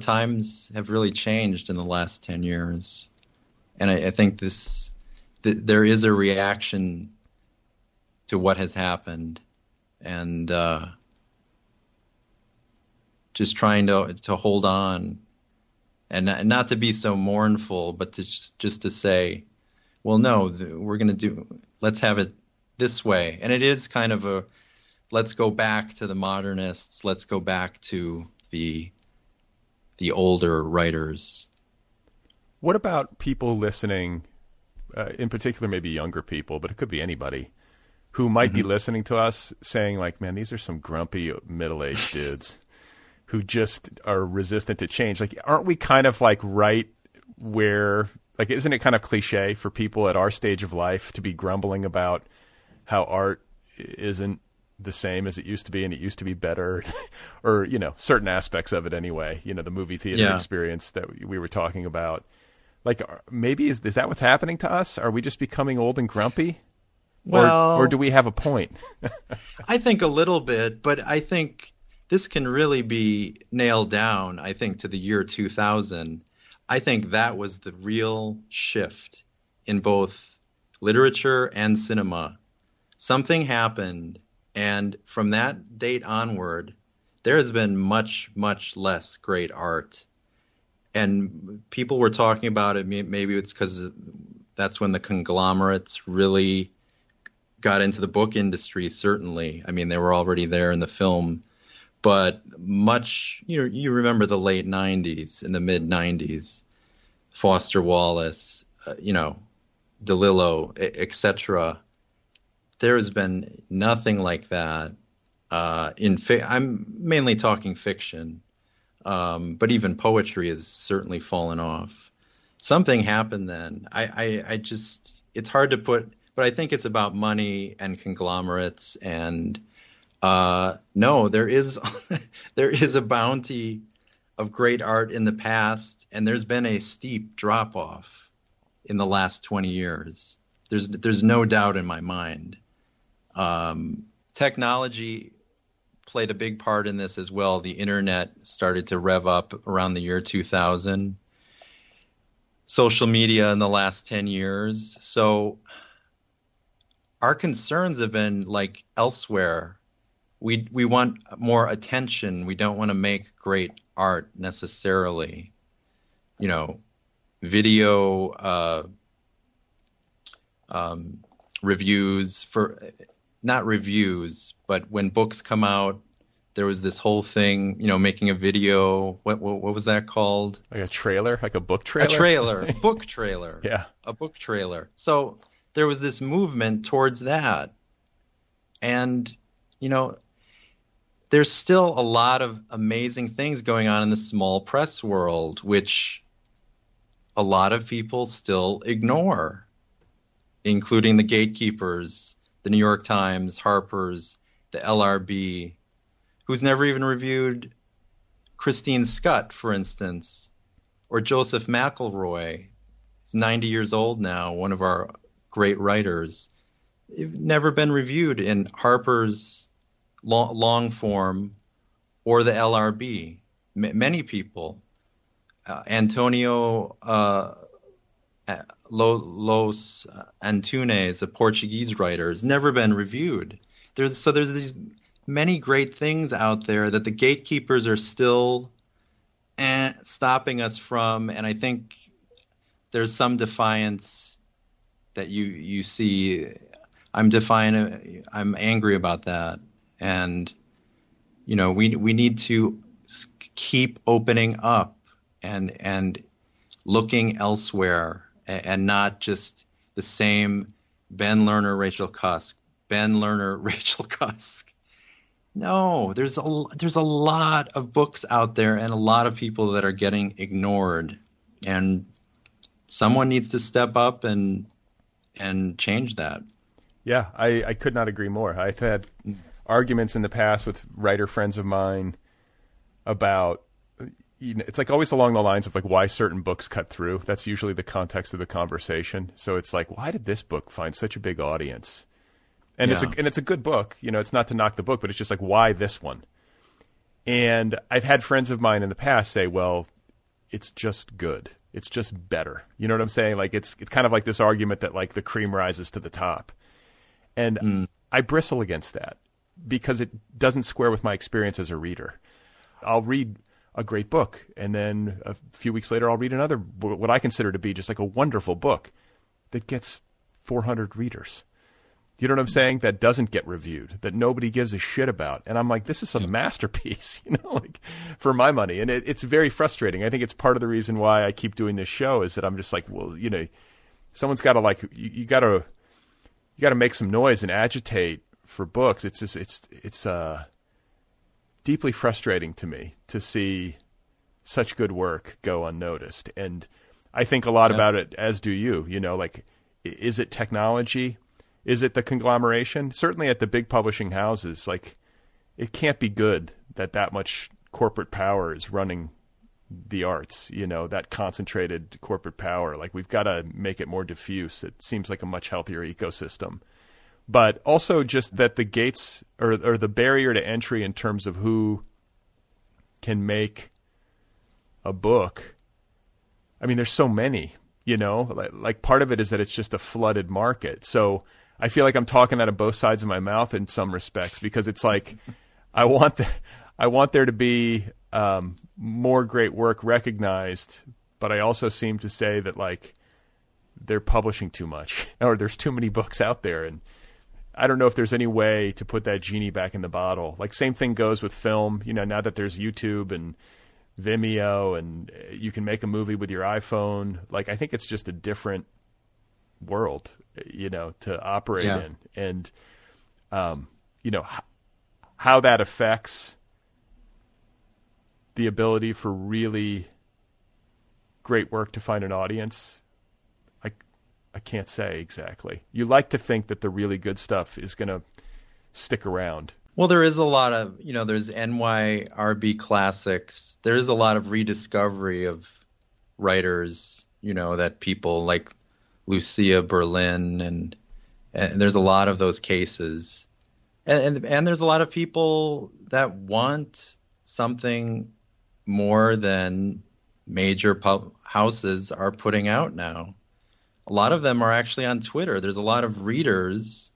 times have really changed in the last 10 years. And I think there is a reaction to what has happened, and just trying to hold on, and not to be so mournful, but to just to say, well, no, let's have it this way. And it is kind of let's go back to the modernists. Let's go back to the older writers. What about people listening, in particular maybe younger people, but it could be anybody, who might be listening to us saying like, man, these are some grumpy middle-aged dudes who just are resistant to change. Like, aren't we kind of like right where, like, isn't it kind of cliche for people at our stage of life to be grumbling about how art isn't the same as it used to be, and it used to be better, or, certain aspects of it anyway, the movie theater experience that we were talking about. Like, maybe is that what's happening to us? Are we just becoming old and grumpy? Well, or do we have a point? I think a little bit, but I think this can really be nailed down, I think, to the year 2000. I think that was the real shift in both literature and cinema. Something happened, and from that date onward, there has been much, much less great art. And people were talking about it, maybe it's because that's when the conglomerates really got into the book industry, certainly. I mean, they were already there in the film. But much, you remember the late 90s and the mid 90s, Foster Wallace, DeLillo, etc. There has been nothing like that. I'm mainly talking fiction, but even poetry has certainly fallen off. Something happened then. It's hard to put but I think it's about money and conglomerates. And no, there is there is a bounty of great art in the past, and there's been a steep drop off in the last 20 years. There's no doubt in my mind. Technology played a big part in this as well. The internet started to rev up around the year 2000. Social media in the last 10 years. So our concerns have been like elsewhere. We want more attention. We don't want to make great art necessarily. You know, video reviews not reviews, but when books come out, there was this whole thing, you know, making a video. What was that called? Like a trailer, like a book trailer? A trailer, book trailer. Yeah. A book trailer. So there was this movement towards that. And, you know, there's still a lot of amazing things going on in the small press world, which a lot of people still ignore, including the gatekeepers, the New York Times, Harper's, the LRB, who's never even reviewed Christine Schutt, for instance, or Joseph McElroy. He's 90 years old now, one of our great writers. They've never been reviewed in Harper's long form or the LRB. Many people. Antonio Los Antunes, a Portuguese writer, has never been reviewed. There's these many great things out there that the gatekeepers are still stopping us from, and I think there's some defiance that you see. I'm defiant. I'm angry about that, and you know we need to keep opening up and looking elsewhere, and not just the same Ben Lerner, Rachel Cusk. Ben Lerner, Rachel Cusk. No, there's a lot of books out there and a lot of people that are getting ignored, and someone needs to step up and change that. Yeah, I could not agree more. I've had arguments in the past with writer friends of mine about, you know, it's like always along the lines of like why certain books cut through. That's usually the context of the conversation. So it's like, why did this book find such a big audience? And it's a good book. You know, it's not to knock the book, but it's just like, why this one? And I've had friends of mine in the past say, well, it's just good. It's just better. You know what I'm saying? Like it's kind of like this argument that like the cream rises to the top. And I bristle against that because it doesn't square with my experience as a reader. I'll read a great book, and then a few weeks later I'll read another, what I consider to be just like a wonderful book that gets 400 readers. You know what I'm saying? That doesn't get reviewed, that nobody gives a shit about. And I'm like, this is a masterpiece, you know, like for my money. And it's very frustrating. I think it's part of the reason why I keep doing this show is that I'm just like, well, you know, someone's got to like, you got to make some noise and agitate for books. It's just, it's deeply frustrating to me to see such good work go unnoticed. And I think a lot about it, as do you, you know, like, is it technology? Is it the conglomeration? Certainly at the big publishing houses, like it can't be good that much corporate power is running the arts, you know, that concentrated corporate power. Like we've got to make it more diffuse. It seems like a much healthier ecosystem. But also just that the gates or the barrier to entry in terms of who can make a book. I mean, there's so many, you know, like part of it is that it's just a flooded market. So I feel like I'm talking out of both sides of my mouth in some respects, because it's like I want there to be more great work recognized, but I also seem to say that like they're publishing too much or there's too many books out there, and I don't know if there's any way to put that genie back in the bottle. Like same thing goes with film, you know, now that there's YouTube and Vimeo and you can make a movie with your iPhone, like I think it's just a different world, you know, to operate in. And, you know, how that affects the ability for really great work to find an audience, I can't say exactly. You like to think that the really good stuff is going to stick around. Well, there is a lot of, there's NYRB classics. There is a lot of rediscovery of writers, that people like Lucia Berlin, and there's a lot of those cases. And there's a lot of people that want something more than major houses are putting out now. A lot of them are actually on Twitter. There's a lot of readers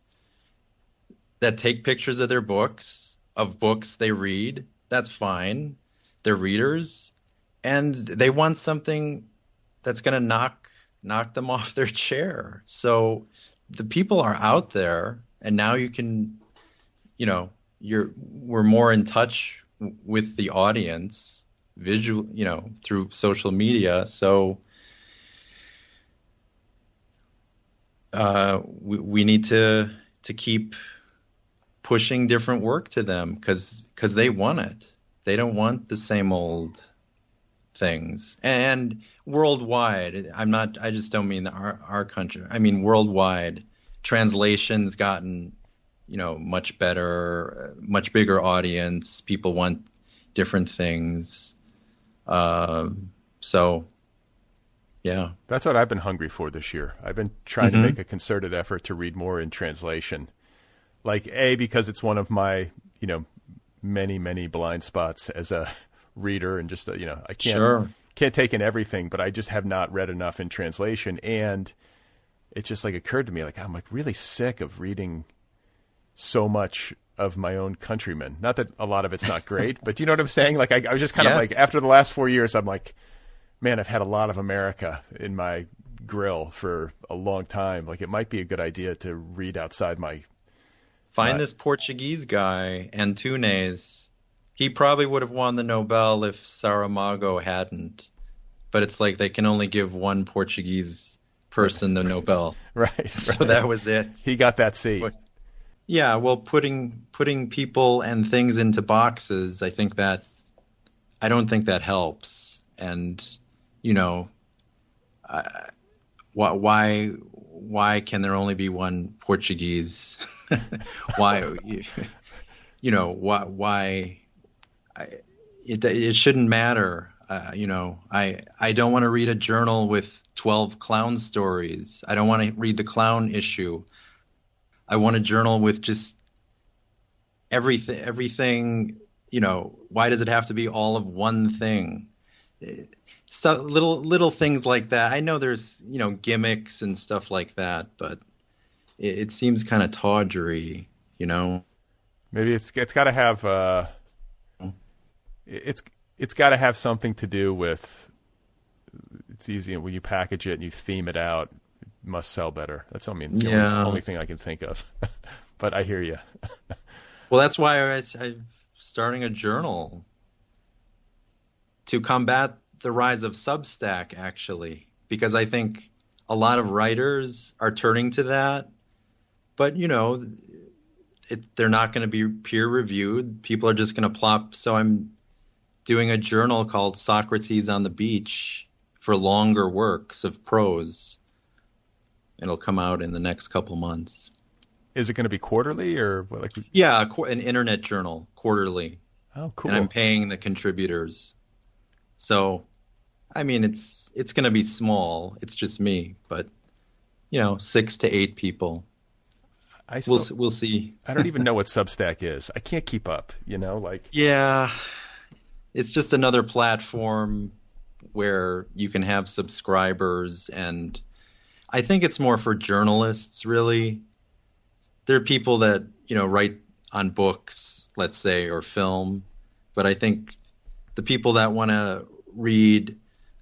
that take pictures of their books, of books they read. That's fine. They're readers, and they want something that's going to knock them off their chair. So the people are out there, and now you can, we're more in touch with the audience visual, through social media. So we need to keep pushing different work to them because they want it. They don't want the same old things. And worldwide, I just don't mean our country. I mean worldwide, translation's gotten, much better, much bigger audience. People want different things. So yeah. That's what I've been hungry for this year. I've been trying to make a concerted effort to read more in translation. Like, because it's one of my, many, many blind spots as a reader, and just, I can't take in everything, but I just have not read enough in translation. And it just occurred to me, I'm really sick of reading so much of my own countrymen. Not that a lot of it's not great, but do you know what I'm saying? I was just kind of after the last 4 years, I'm like, man, I've had a lot of America in my grill for a long time. It might be a good idea to read outside my... Find this Portuguese guy, Antunes. He probably would have won the Nobel if Saramago hadn't. But it's they can only give one Portuguese person the Nobel. Right. So that was it. He got that seat. But, yeah, well, putting people and things into boxes, I don't think that helps. And, why can there only be one Portuguese? Why, why? It shouldn't matter. I don't want to read a journal with 12 clown stories. I don't want to read the clown issue. I want a journal with just everything. Why does it have to be all of one thing? Stuff, little things like that. I know there's gimmicks and stuff like that, but it seems kind of tawdry, Maybe it's got to have it's got to have something to do with. It's easy when you package it and you theme it out. It must sell better. That's the only thing I can think of. But I hear you. Well, that's why I'm starting a journal to combat the rise of Substack, actually, because I think a lot of writers are turning to that. But, they're not going to be peer reviewed. People are just going to plop. So I'm doing a journal called Socrates on the Beach for longer works of prose. It'll come out in the next couple months. Is it going to be quarterly or Yeah, an internet journal, quarterly. Oh, cool. And I'm paying the contributors. So, it's going to be small. It's just me, but 6 to 8 people. We'll see. I don't even know what Substack is. I can't keep up, Yeah, it's just another platform where you can have subscribers, and I think it's more for journalists, really. There are people that, write on books, let's say, or film, but I think the people that want to read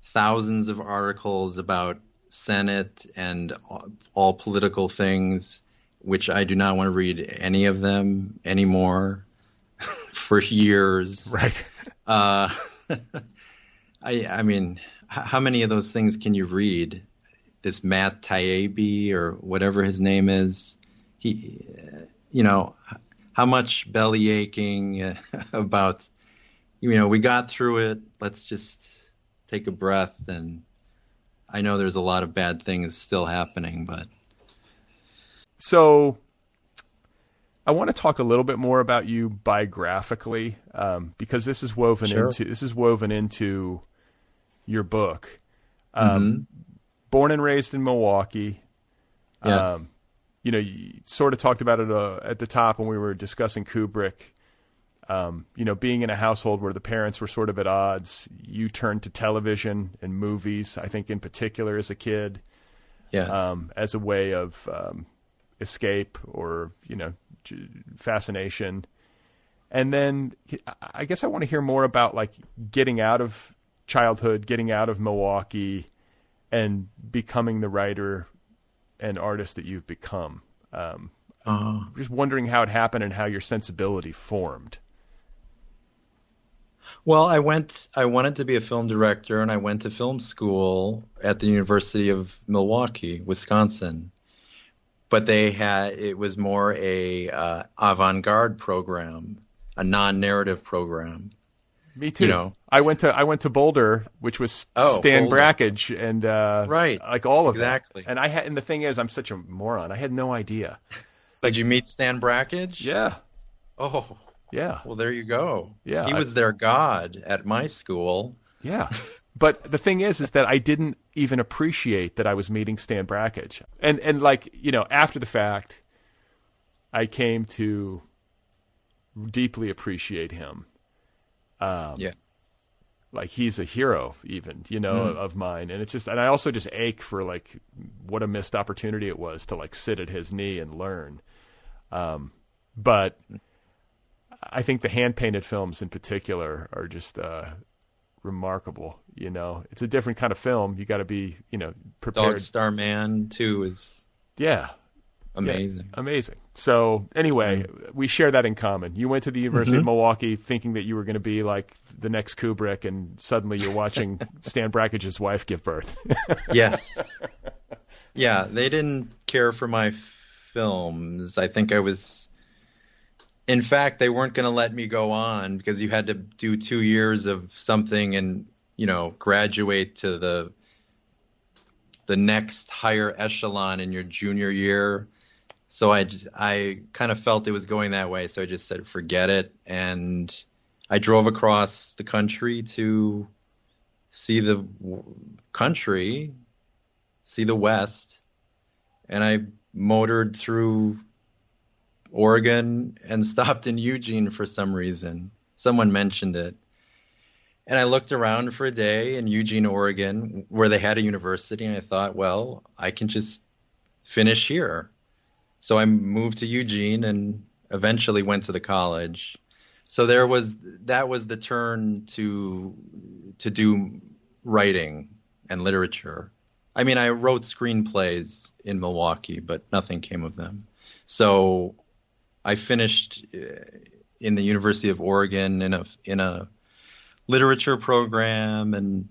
thousands of articles about Senate and all political things, which I do not want to read any of them anymore for years. Right. I mean, how many of those things can you read? This Matt Taibbi or whatever his name is, he, how much belly aching about, we got through it. Let's just take a breath. And I know there's a lot of bad things still happening, but. So I want to talk a little bit more about you biographically, because this is woven into your book. Born and raised in Milwaukee. Yes. You sort of talked about it at the top when we were discussing Kubrick. Being in a household where the parents were sort of at odds, you turned to television and movies, I think in particular as a kid, as a way of escape or, fascination. And then I guess I want to hear more about like getting out of childhood, getting out of Milwaukee and becoming the writer and artist that you've become. Just wondering how it happened and how your sensibility formed. Well, I wanted to be a film director, and I went to film school at the University of Milwaukee, Wisconsin. But it was more a avant-garde program, a non-narrative program. Me too. I went to Boulder, which was Stan Boulder. Brakhage and right, like all of exactly. that. And the thing is, I'm such a moron. I had no idea. Did you meet Stan Brakhage? Yeah. Oh. Yeah. Well, there you go. Yeah. He was their god at my school. Yeah. But the thing is that I didn't even appreciate that I was meeting Stan Brakhage. And like, after the fact, I came to deeply appreciate him. Yes. Like he's a hero even, of mine. And and I also just ache for like what a missed opportunity it was to like sit at his knee and learn. But I think the hand-painted films in particular are just remarkable. It's a different kind of film. You got to be, prepared. Dog Star Man 2 is amazing. Yeah, amazing. So anyway, we share that in common. You went to the University of Milwaukee thinking that you were going to be like the next Kubrick, and suddenly you're watching Stan Brakhage's wife give birth. Yes. Yeah, they didn't care for my films. I think in fact, they weren't going to let me go on because you had to do 2 years of something and, graduate to the next higher echelon in your junior year. So I kind of felt it was going that way. So I just said, forget it. And I drove across the country to see the country, see the West. And I motored through Oregon and stopped in Eugene for some reason. Someone mentioned it. And I looked around for a day in Eugene, Oregon, where they had a university, and I thought, well, I can just finish here. So I moved to Eugene and eventually went to the college. So that was the turn to do writing and literature. I mean, I wrote screenplays in Milwaukee, but nothing came of them. So I finished in the University of Oregon in a literature program, and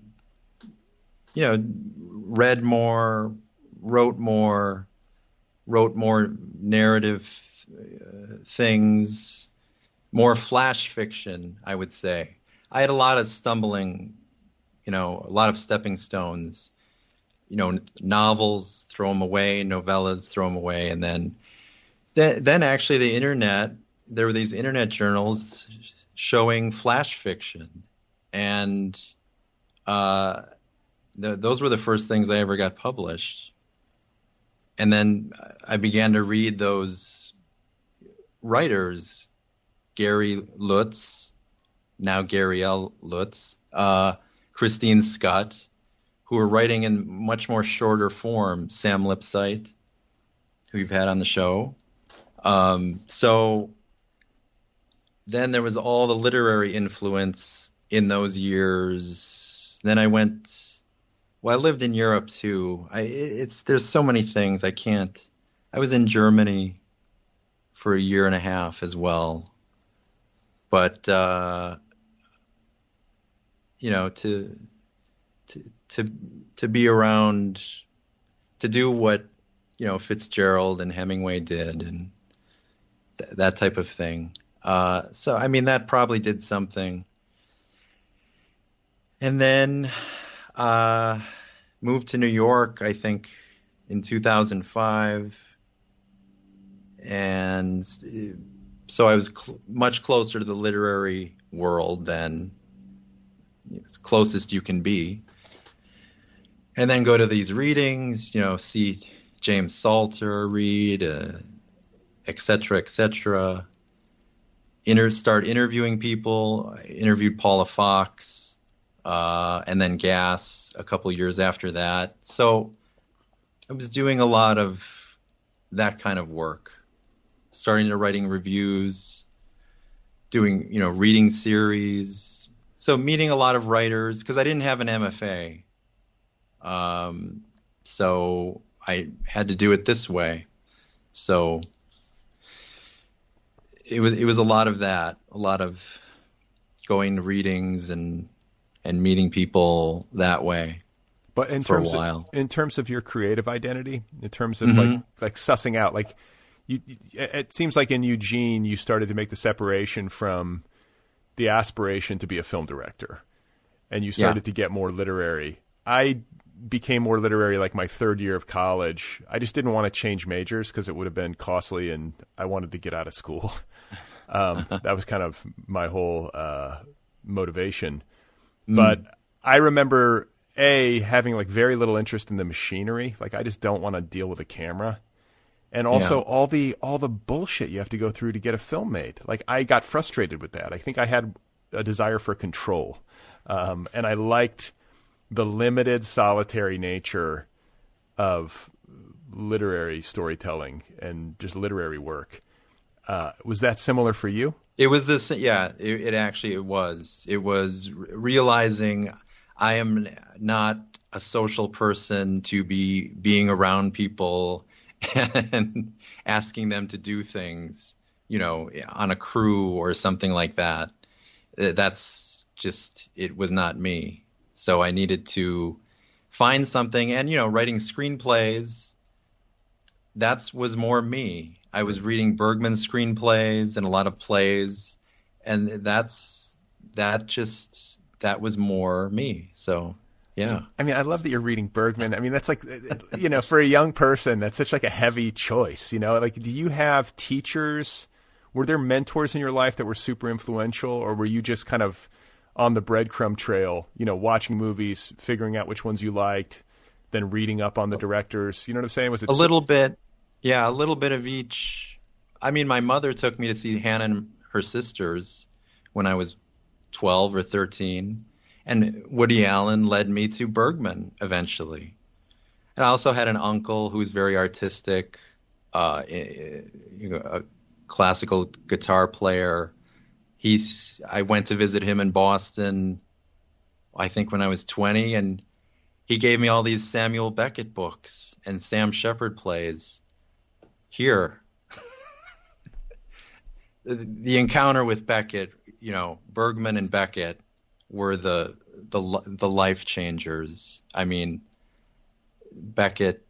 read more, wrote more narrative things, more flash fiction, I would say. I had a lot of stumbling, a lot of stepping stones. Novels, throw them away, novellas, throw them away, and then actually the internet, there were these internet journals showing flash fiction, and those were the first things I ever got published. And then I began to read those writers, Gary Lutz, now Gary L. Lutz, Christine Scott, who were writing in much more shorter form, Sam Lipsyte, who you've had on the show. So then there was all the literary influence in those years. Then I lived in Europe too. There's so many things I was in Germany for a year and a half as well. But, to be around, to do what, Fitzgerald and Hemingway did and that type of thing. So, I mean, that probably did something. And then moved to New York, I think, in 2005. And so I was much closer to the literary world than as closest you can be. And then go to these readings, see James Salter read, et cetera, et cetera. Start interviewing people. I interviewed Paula Fox, and then Gass a couple years after that. So I was doing a lot of that kind of work. Starting to writing reviews, doing, reading series. So meeting a lot of writers, because I didn't have an MFA. So I had to do it this way. So it was a lot of that, a lot of going to readings and meeting people that way. But in for terms a while. in terms of your creative identity, in terms of Mm-hmm. like sussing out, like it seems like in Eugene you started to make the separation from the aspiration to be a film director, and you started to get more literary. I became more literary like my third year of college. I just didn't want to change majors because it would have been costly, and I wanted to get out of school. That was kind of my whole motivation. But I remember having like very little interest in the machinery. Like I just don't want to deal with a camera. And also all the bullshit you have to go through to get a film made. Like I got frustrated with that. I think I had a desire for control. And I liked the limited, solitary nature of literary storytelling and just literary work. Was that similar for you? It was this, it actually was. It was realizing I am not a social person to be being around people and asking them to do things, on a crew or something like that. That's just, it was not me. So I needed to find something, and, writing screenplays, was more me. I was reading Bergman's screenplays and a lot of plays, and that was more me. So, yeah. I mean, I love that you're reading Bergman. I mean, that's like, for a young person, that's such like a heavy choice, Like, do you have teachers? Were there mentors in your life that were super influential, or were you just kind of on the breadcrumb trail, watching movies, figuring out which ones you liked, then reading up on the directors? You know what I'm saying? Was it a little bit? Yeah, a little bit of each. I mean, my mother took me to see Hannah and her sisters when I was 12 or 13. And Woody Allen led me to Bergman eventually. And I also had an uncle who was very artistic, a classical guitar player. I went to visit him in Boston, I think when I was 20, and he gave me all these Samuel Beckett books and Sam Shepard plays. Here. The encounter with Beckett, Bergman and Beckett were the life changers. I mean, Beckett,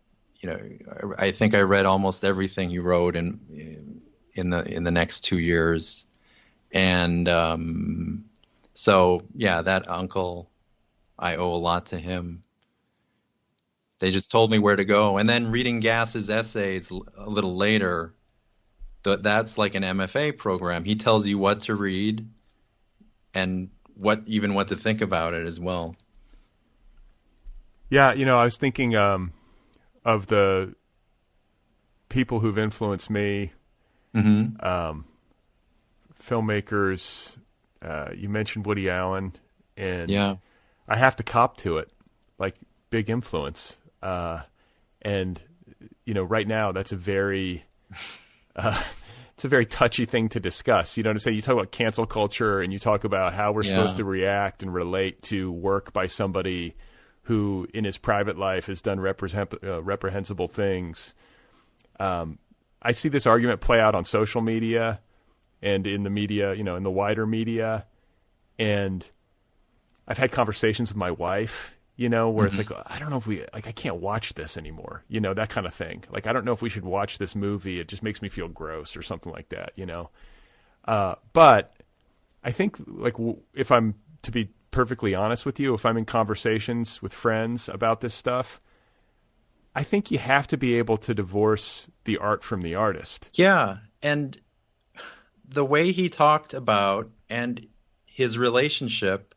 I think I read almost everything he wrote in the next 2 years. And so, that uncle, I owe a lot to him. They just told me where to go. And then reading Gass's essays a little later, that's like an MFA program. He tells you what to read and what to think about it as well. Yeah, I was thinking of the people who've influenced me, filmmakers. You mentioned Woody Allen, and I have to cop to it, like big influence. And right now that's a very it's a very touchy thing to discuss. You know what I'm saying? You talk about cancel culture, and you talk about how we're supposed to react and relate to work by somebody who in his private life has done reprehensible things. I see this argument play out on social media and in the media, in the wider media. And I've had conversations with my wife, where it's like, I don't know if I can't watch this anymore, that kind of thing. Like, I don't know if we should watch this movie. It just makes me feel gross or something like that, But I think, like, if I'm to be perfectly honest with you, if I'm in conversations with friends about this stuff, I think you have to be able to divorce the art from the artist. Yeah, and the way he talked about and his relationship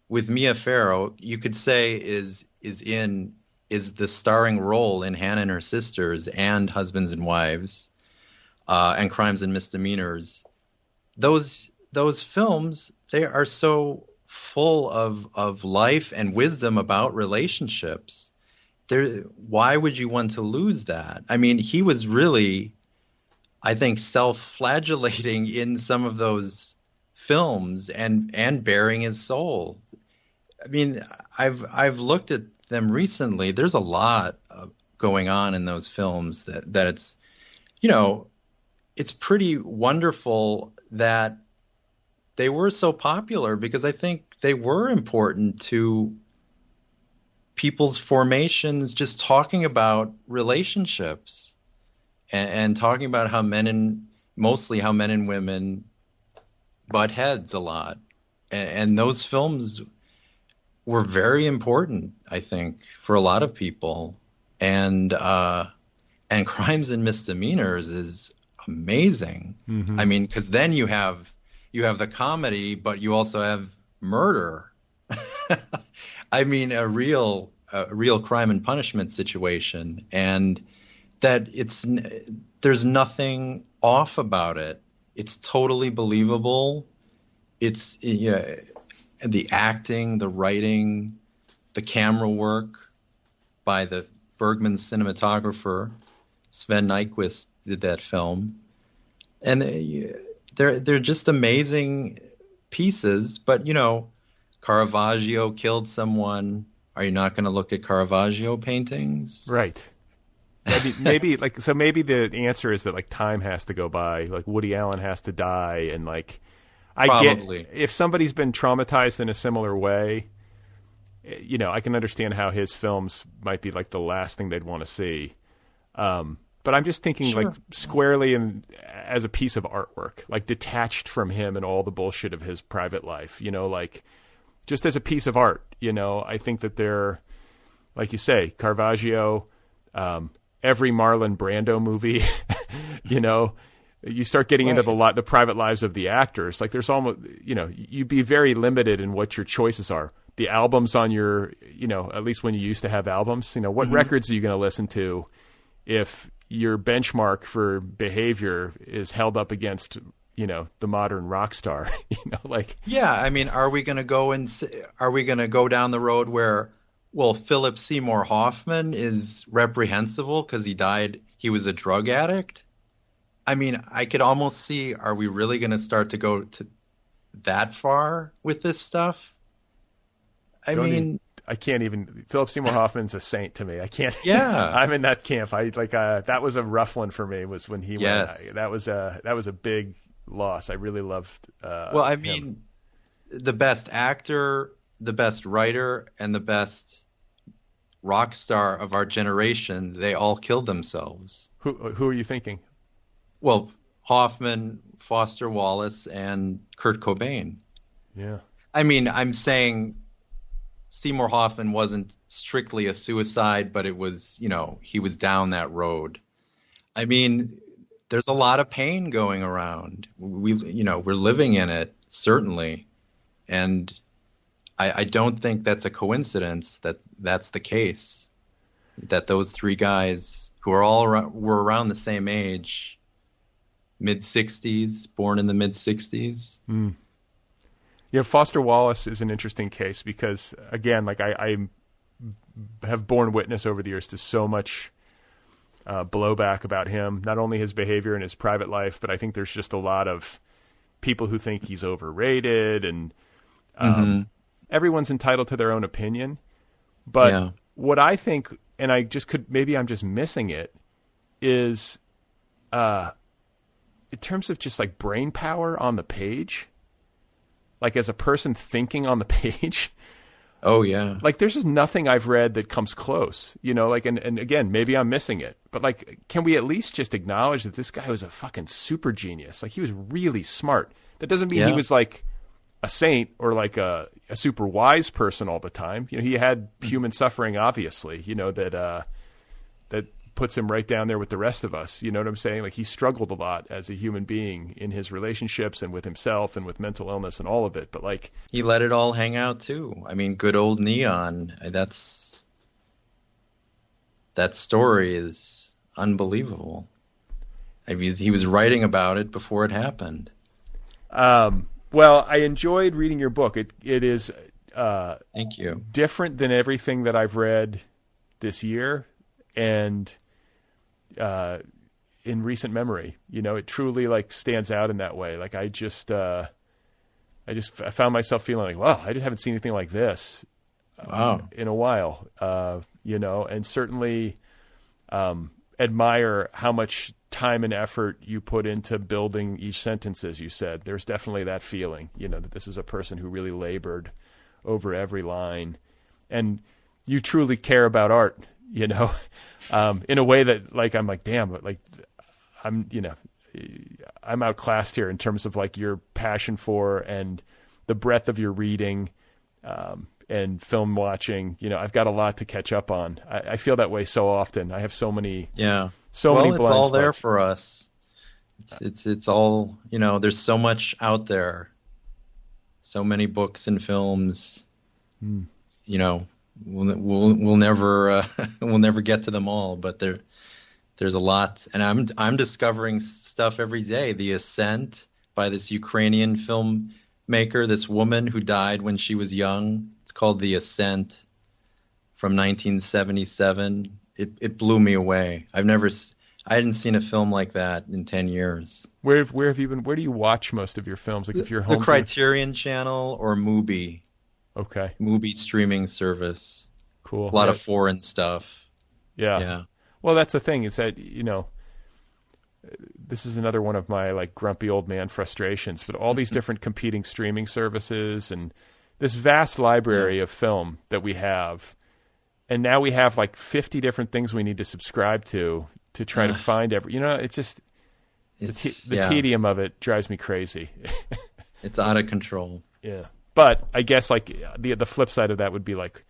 with Mia Farrow, you could say is the starring role in Hannah and Her Sisters and Husbands and Wives, and Crimes and Misdemeanors. Those films, they are so full of life and wisdom about relationships. Why would you want to lose that? I mean, he was really, I think, self-flagellating in some of those films and bearing his soul. I mean, I've looked at them recently. There's a lot going on in those films that it's, it's pretty wonderful that they were so popular, because I think they were important to people's formations, just talking about relationships and talking about mostly how men and women butt heads a lot. And those films were very important, I think, for a lot of people. And Crimes and Misdemeanors is amazing. Mm-hmm. I mean, because then you have the comedy, but you also have murder. I mean, a real crime and punishment situation, and that there's nothing off about it. It's totally believable. It's the acting, the writing, the camera work by the Bergman cinematographer Sven Nykvist did that film, and they're just amazing pieces. But Caravaggio killed someone. Are you not going to look at Caravaggio paintings? Right. Maybe the answer is that like time has to go by, like Woody Allen has to die, and like Probably. Get if somebody's been traumatized in a similar way, I can understand how his films might be like the last thing they'd want to see. But I'm just thinking Sure. like squarely as a piece of artwork, like detached from him and all the bullshit of his private life, like just as a piece of art, I think that they're, like you say, Caravaggio, every Marlon Brando movie, you start getting into the private lives of the actors. Like there's almost, you'd be very limited in what your choices are. The albums on your, at least when you used to have albums, what Mm-hmm. records records are you going to listen to if your benchmark for behavior is held up against, the modern rock star, Yeah, I mean, are we going to go down the road where, well, Philip Seymour Hoffman is reprehensible because he was a drug addict? I mean, I could almost see, are we really going to start to go to that far with this stuff? I can't even. Philip Seymour Hoffman's a saint to me. I can't. Yeah, I'm in that camp. That was a rough one for me. Was when he Yes. went. That was a big loss. I really loved. well, I mean, him. the best actor, the best writer, and the best rock star of our generation, they all killed themselves. Who are you thinking? Well, Hoffman, Foster Wallace, and Kurt Cobain. Yeah. I mean, I'm saying Seymour Hoffman wasn't strictly a suicide, but it was, he was down that road. I mean, there's a lot of pain going around. We're living in it, certainly. And I don't think that's a coincidence that that's the case, that those three guys who were around the same age, mid-60s, born in the mid-60s. Mm. Foster Wallace is an interesting case because, again, like I have borne witness over the years to so much blowback about him, not only his behavior in his private life, but I think there's just a lot of people who think he's overrated, and everyone's entitled to their own opinion. But what I think, and maybe I'm just missing it, is in terms of just like brain power on the page, like as a person thinking on the page. Oh yeah. Like there's just nothing I've read that comes close, and again, maybe I'm missing it, but like, can we at least just acknowledge that this guy was a fucking super genius? Like he was really smart. That doesn't mean he was like a a saint or like a super wise person all the time. You know, he had human suffering, obviously, you know, that puts him right down there with the rest of us. You know what I'm saying? Like, he struggled a lot as a human being in his relationships and with himself and with mental illness and all of it. But like, he let it all hang out too. I mean, good old Neon. That story is unbelievable. He was writing about it before it happened. Well, I enjoyed reading your book. It is thank you. Different than everything that I've read this year, and in recent memory. You know, it truly like stands out in that way. Like, I found myself feeling like, wow, I just haven't seen anything like this in a while. You know, and certainly admire how much time and effort you put into building each sentence, as you said. There's definitely that feeling, you know, that this is a person who really labored over every line, and you truly care about art, you know, in a way that, like, I'm like, damn, like, I'm outclassed here in terms of like your passion for and the breadth of your reading, and film watching. You know, I've got a lot to catch up on. I feel that way so often. I have so many, many blind it's all there spots for us. It's all, you know, there's so much out there, so many books and films. You know, we'll never we'll never get to them all, but there's a lot, and I'm discovering stuff every day. The Ascent by this Ukrainian filmmaker, this woman who died when she was young. It's called The Ascent, from 1977. It blew me away. I hadn't seen a film like that in 10 years. Where have you been? Where do you watch most of your films? Like, if you're home, the Criterion Channel or Mubi. Okay. Mubi streaming service. Cool. A lot of foreign stuff. Yeah. Well, that's the thing, is that, you know, this is another one of my like grumpy old man frustrations, but all these different competing streaming services and this vast library of film that we have. And now we have like 50 different things we need to subscribe to try to find every, you know, it's just, the tedium of it drives me crazy. It's out of control. Yeah. But I guess like the flip side of that would be like,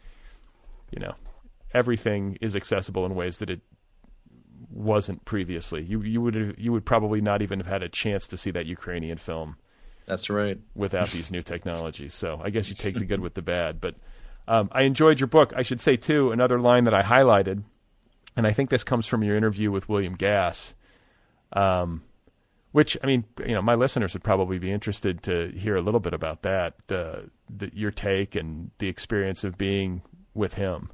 you know, everything is accessible in ways that it wasn't previously. You would probably not even have had a chance to see that Ukrainian film. That's right. Without these new technologies. So I guess you take the good with the bad. But I enjoyed your book. I should say, too, another line that I highlighted, and I think this comes from your interview with William Gass, which, I mean, you know, my listeners would probably be interested to hear a little bit about that, your take and the experience of being with him.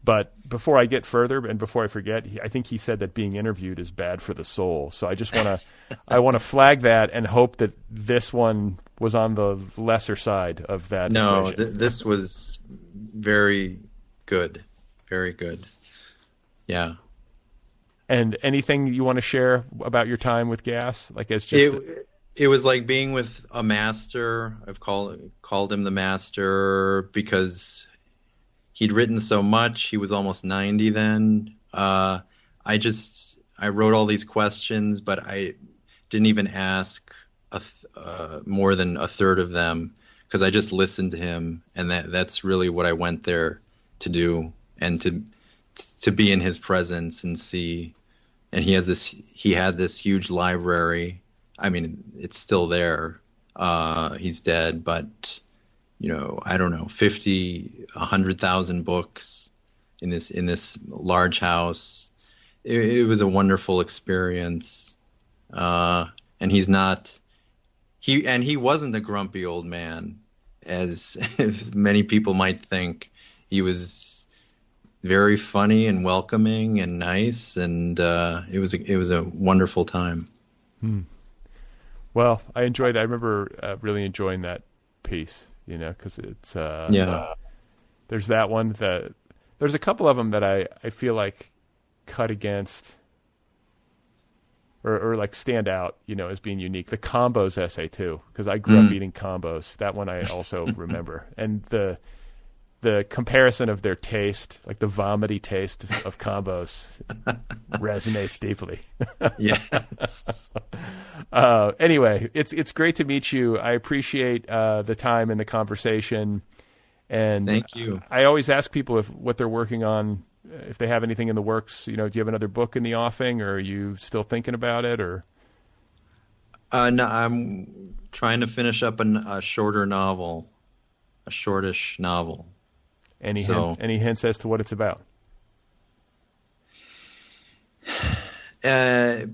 But before I get further and before I forget, I think he said that being interviewed is bad for the soul. So I just want to flag that and hope that this one was on the lesser side of that. No, this was very good. Very good. Yeah. And anything you want to share about your time with Gass? Like, it's just it was like being with a master. I've called him the master because he'd written so much. He was almost 90 then. I wrote all these questions, but I didn't even ask more than a third of them because I just listened to him, and that's really what I went there to do, and to be in his presence and see. And he had this huge library. I mean, it's still there. He's dead, but you know, I don't know, 50, 100,000 books in this large house. It was a wonderful experience. And he wasn't a grumpy old man, as many people might think. He was very funny and welcoming and nice, and it was a wonderful time. Well, I remember really enjoying that piece. You know, because it's there's that one there's a couple of them that I feel like cut against or like stand out, you know, as being unique. The combos essay too, because I grew up eating combos. That one I also remember, and the comparison of their taste, like the vomity taste of combos, resonates deeply. Yes. Anyway, it's great to meet you. I appreciate the time and the conversation. And thank you. I always ask people what they're working on, if they have anything in the works. Do you have another book in the offing, or are you still thinking about it? Or no, I'm trying to finish up a shorter novel, a shortish novel. Any hints as to what it's about?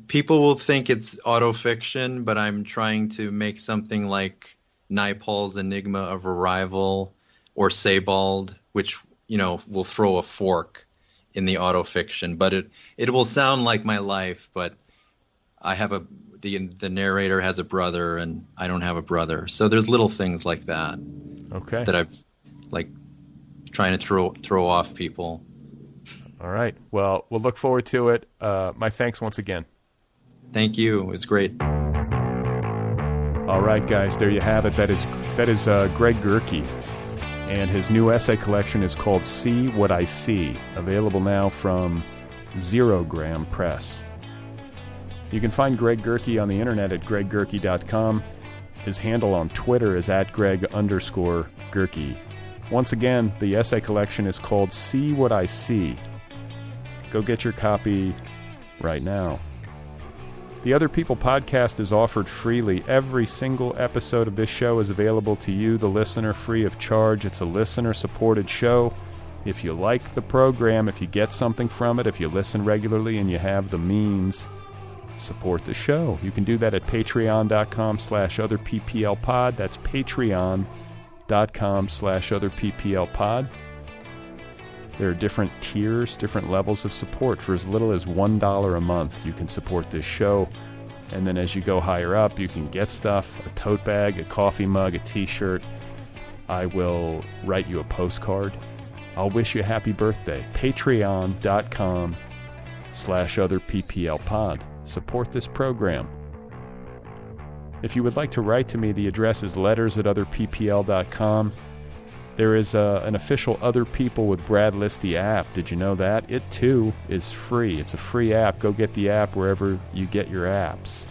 People will think it's autofiction, but I'm trying to make something like Naipaul's Enigma of Arrival or Sebald, which will throw a fork in the autofiction. But it will sound like my life, but I have the narrator has a brother and I don't have a brother, so there's little things like that. Okay. That I've like trying to throw off people. All right. Well, we'll look forward to it. My thanks once again. Thank you. It was great. All right, guys. There you have it. That is Greg Gerke, and his new essay collection is called See What I See, available now from Zero Gram Press. You can find Greg Gerke on the internet at greggerke.com. His handle on Twitter is @Greg_Gerke. Once again, the essay collection is called See What I See. Go get your copy right now. The Other People podcast is offered freely. Every single episode of this show is available to you, the listener, free of charge. It's a listener-supported show. If you like the program, if you get something from it, if you listen regularly and you have the means, support the show. You can do that at patreon.com/otherpplpod. That's patreon.com/otherpplpod. There are different tiers, different levels of support. For as little as $1 a month, you can support this show. And then as you go higher up, you can get stuff, a tote bag, a coffee mug, a t-shirt. I will write you a postcard. I'll wish you a happy birthday. Patreon.com/otherpplpod. Support this program. If you would like to write to me, the address is letters@otherppl.com. There is an official Other People with Brad Listi app. Did you know that? It, too, is free. It's a free app. Go get the app wherever you get your apps.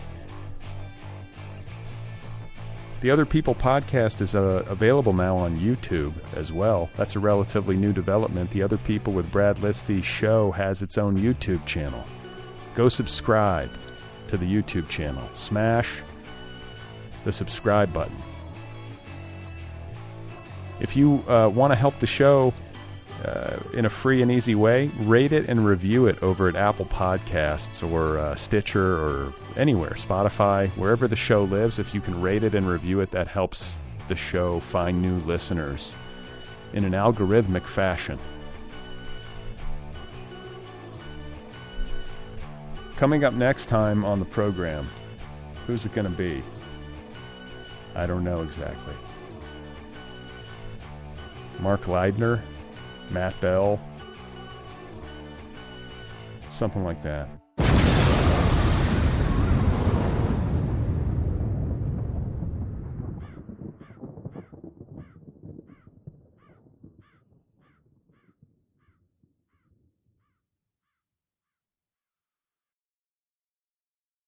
The Other People podcast is available now on YouTube as well. That's a relatively new development. The Other People with Brad Listi show has its own YouTube channel. Go subscribe to the YouTube channel. Smash the subscribe button. If you want to help the show in a free and easy way, rate it and review it over at Apple Podcasts or Stitcher or anywhere, Spotify, wherever the show lives. If you can rate it and review it, that helps the show find new listeners in an algorithmic fashion. Coming up next time on the program, who's it going to be? I don't know exactly. Mark Leidner, Matt Bell, something like that.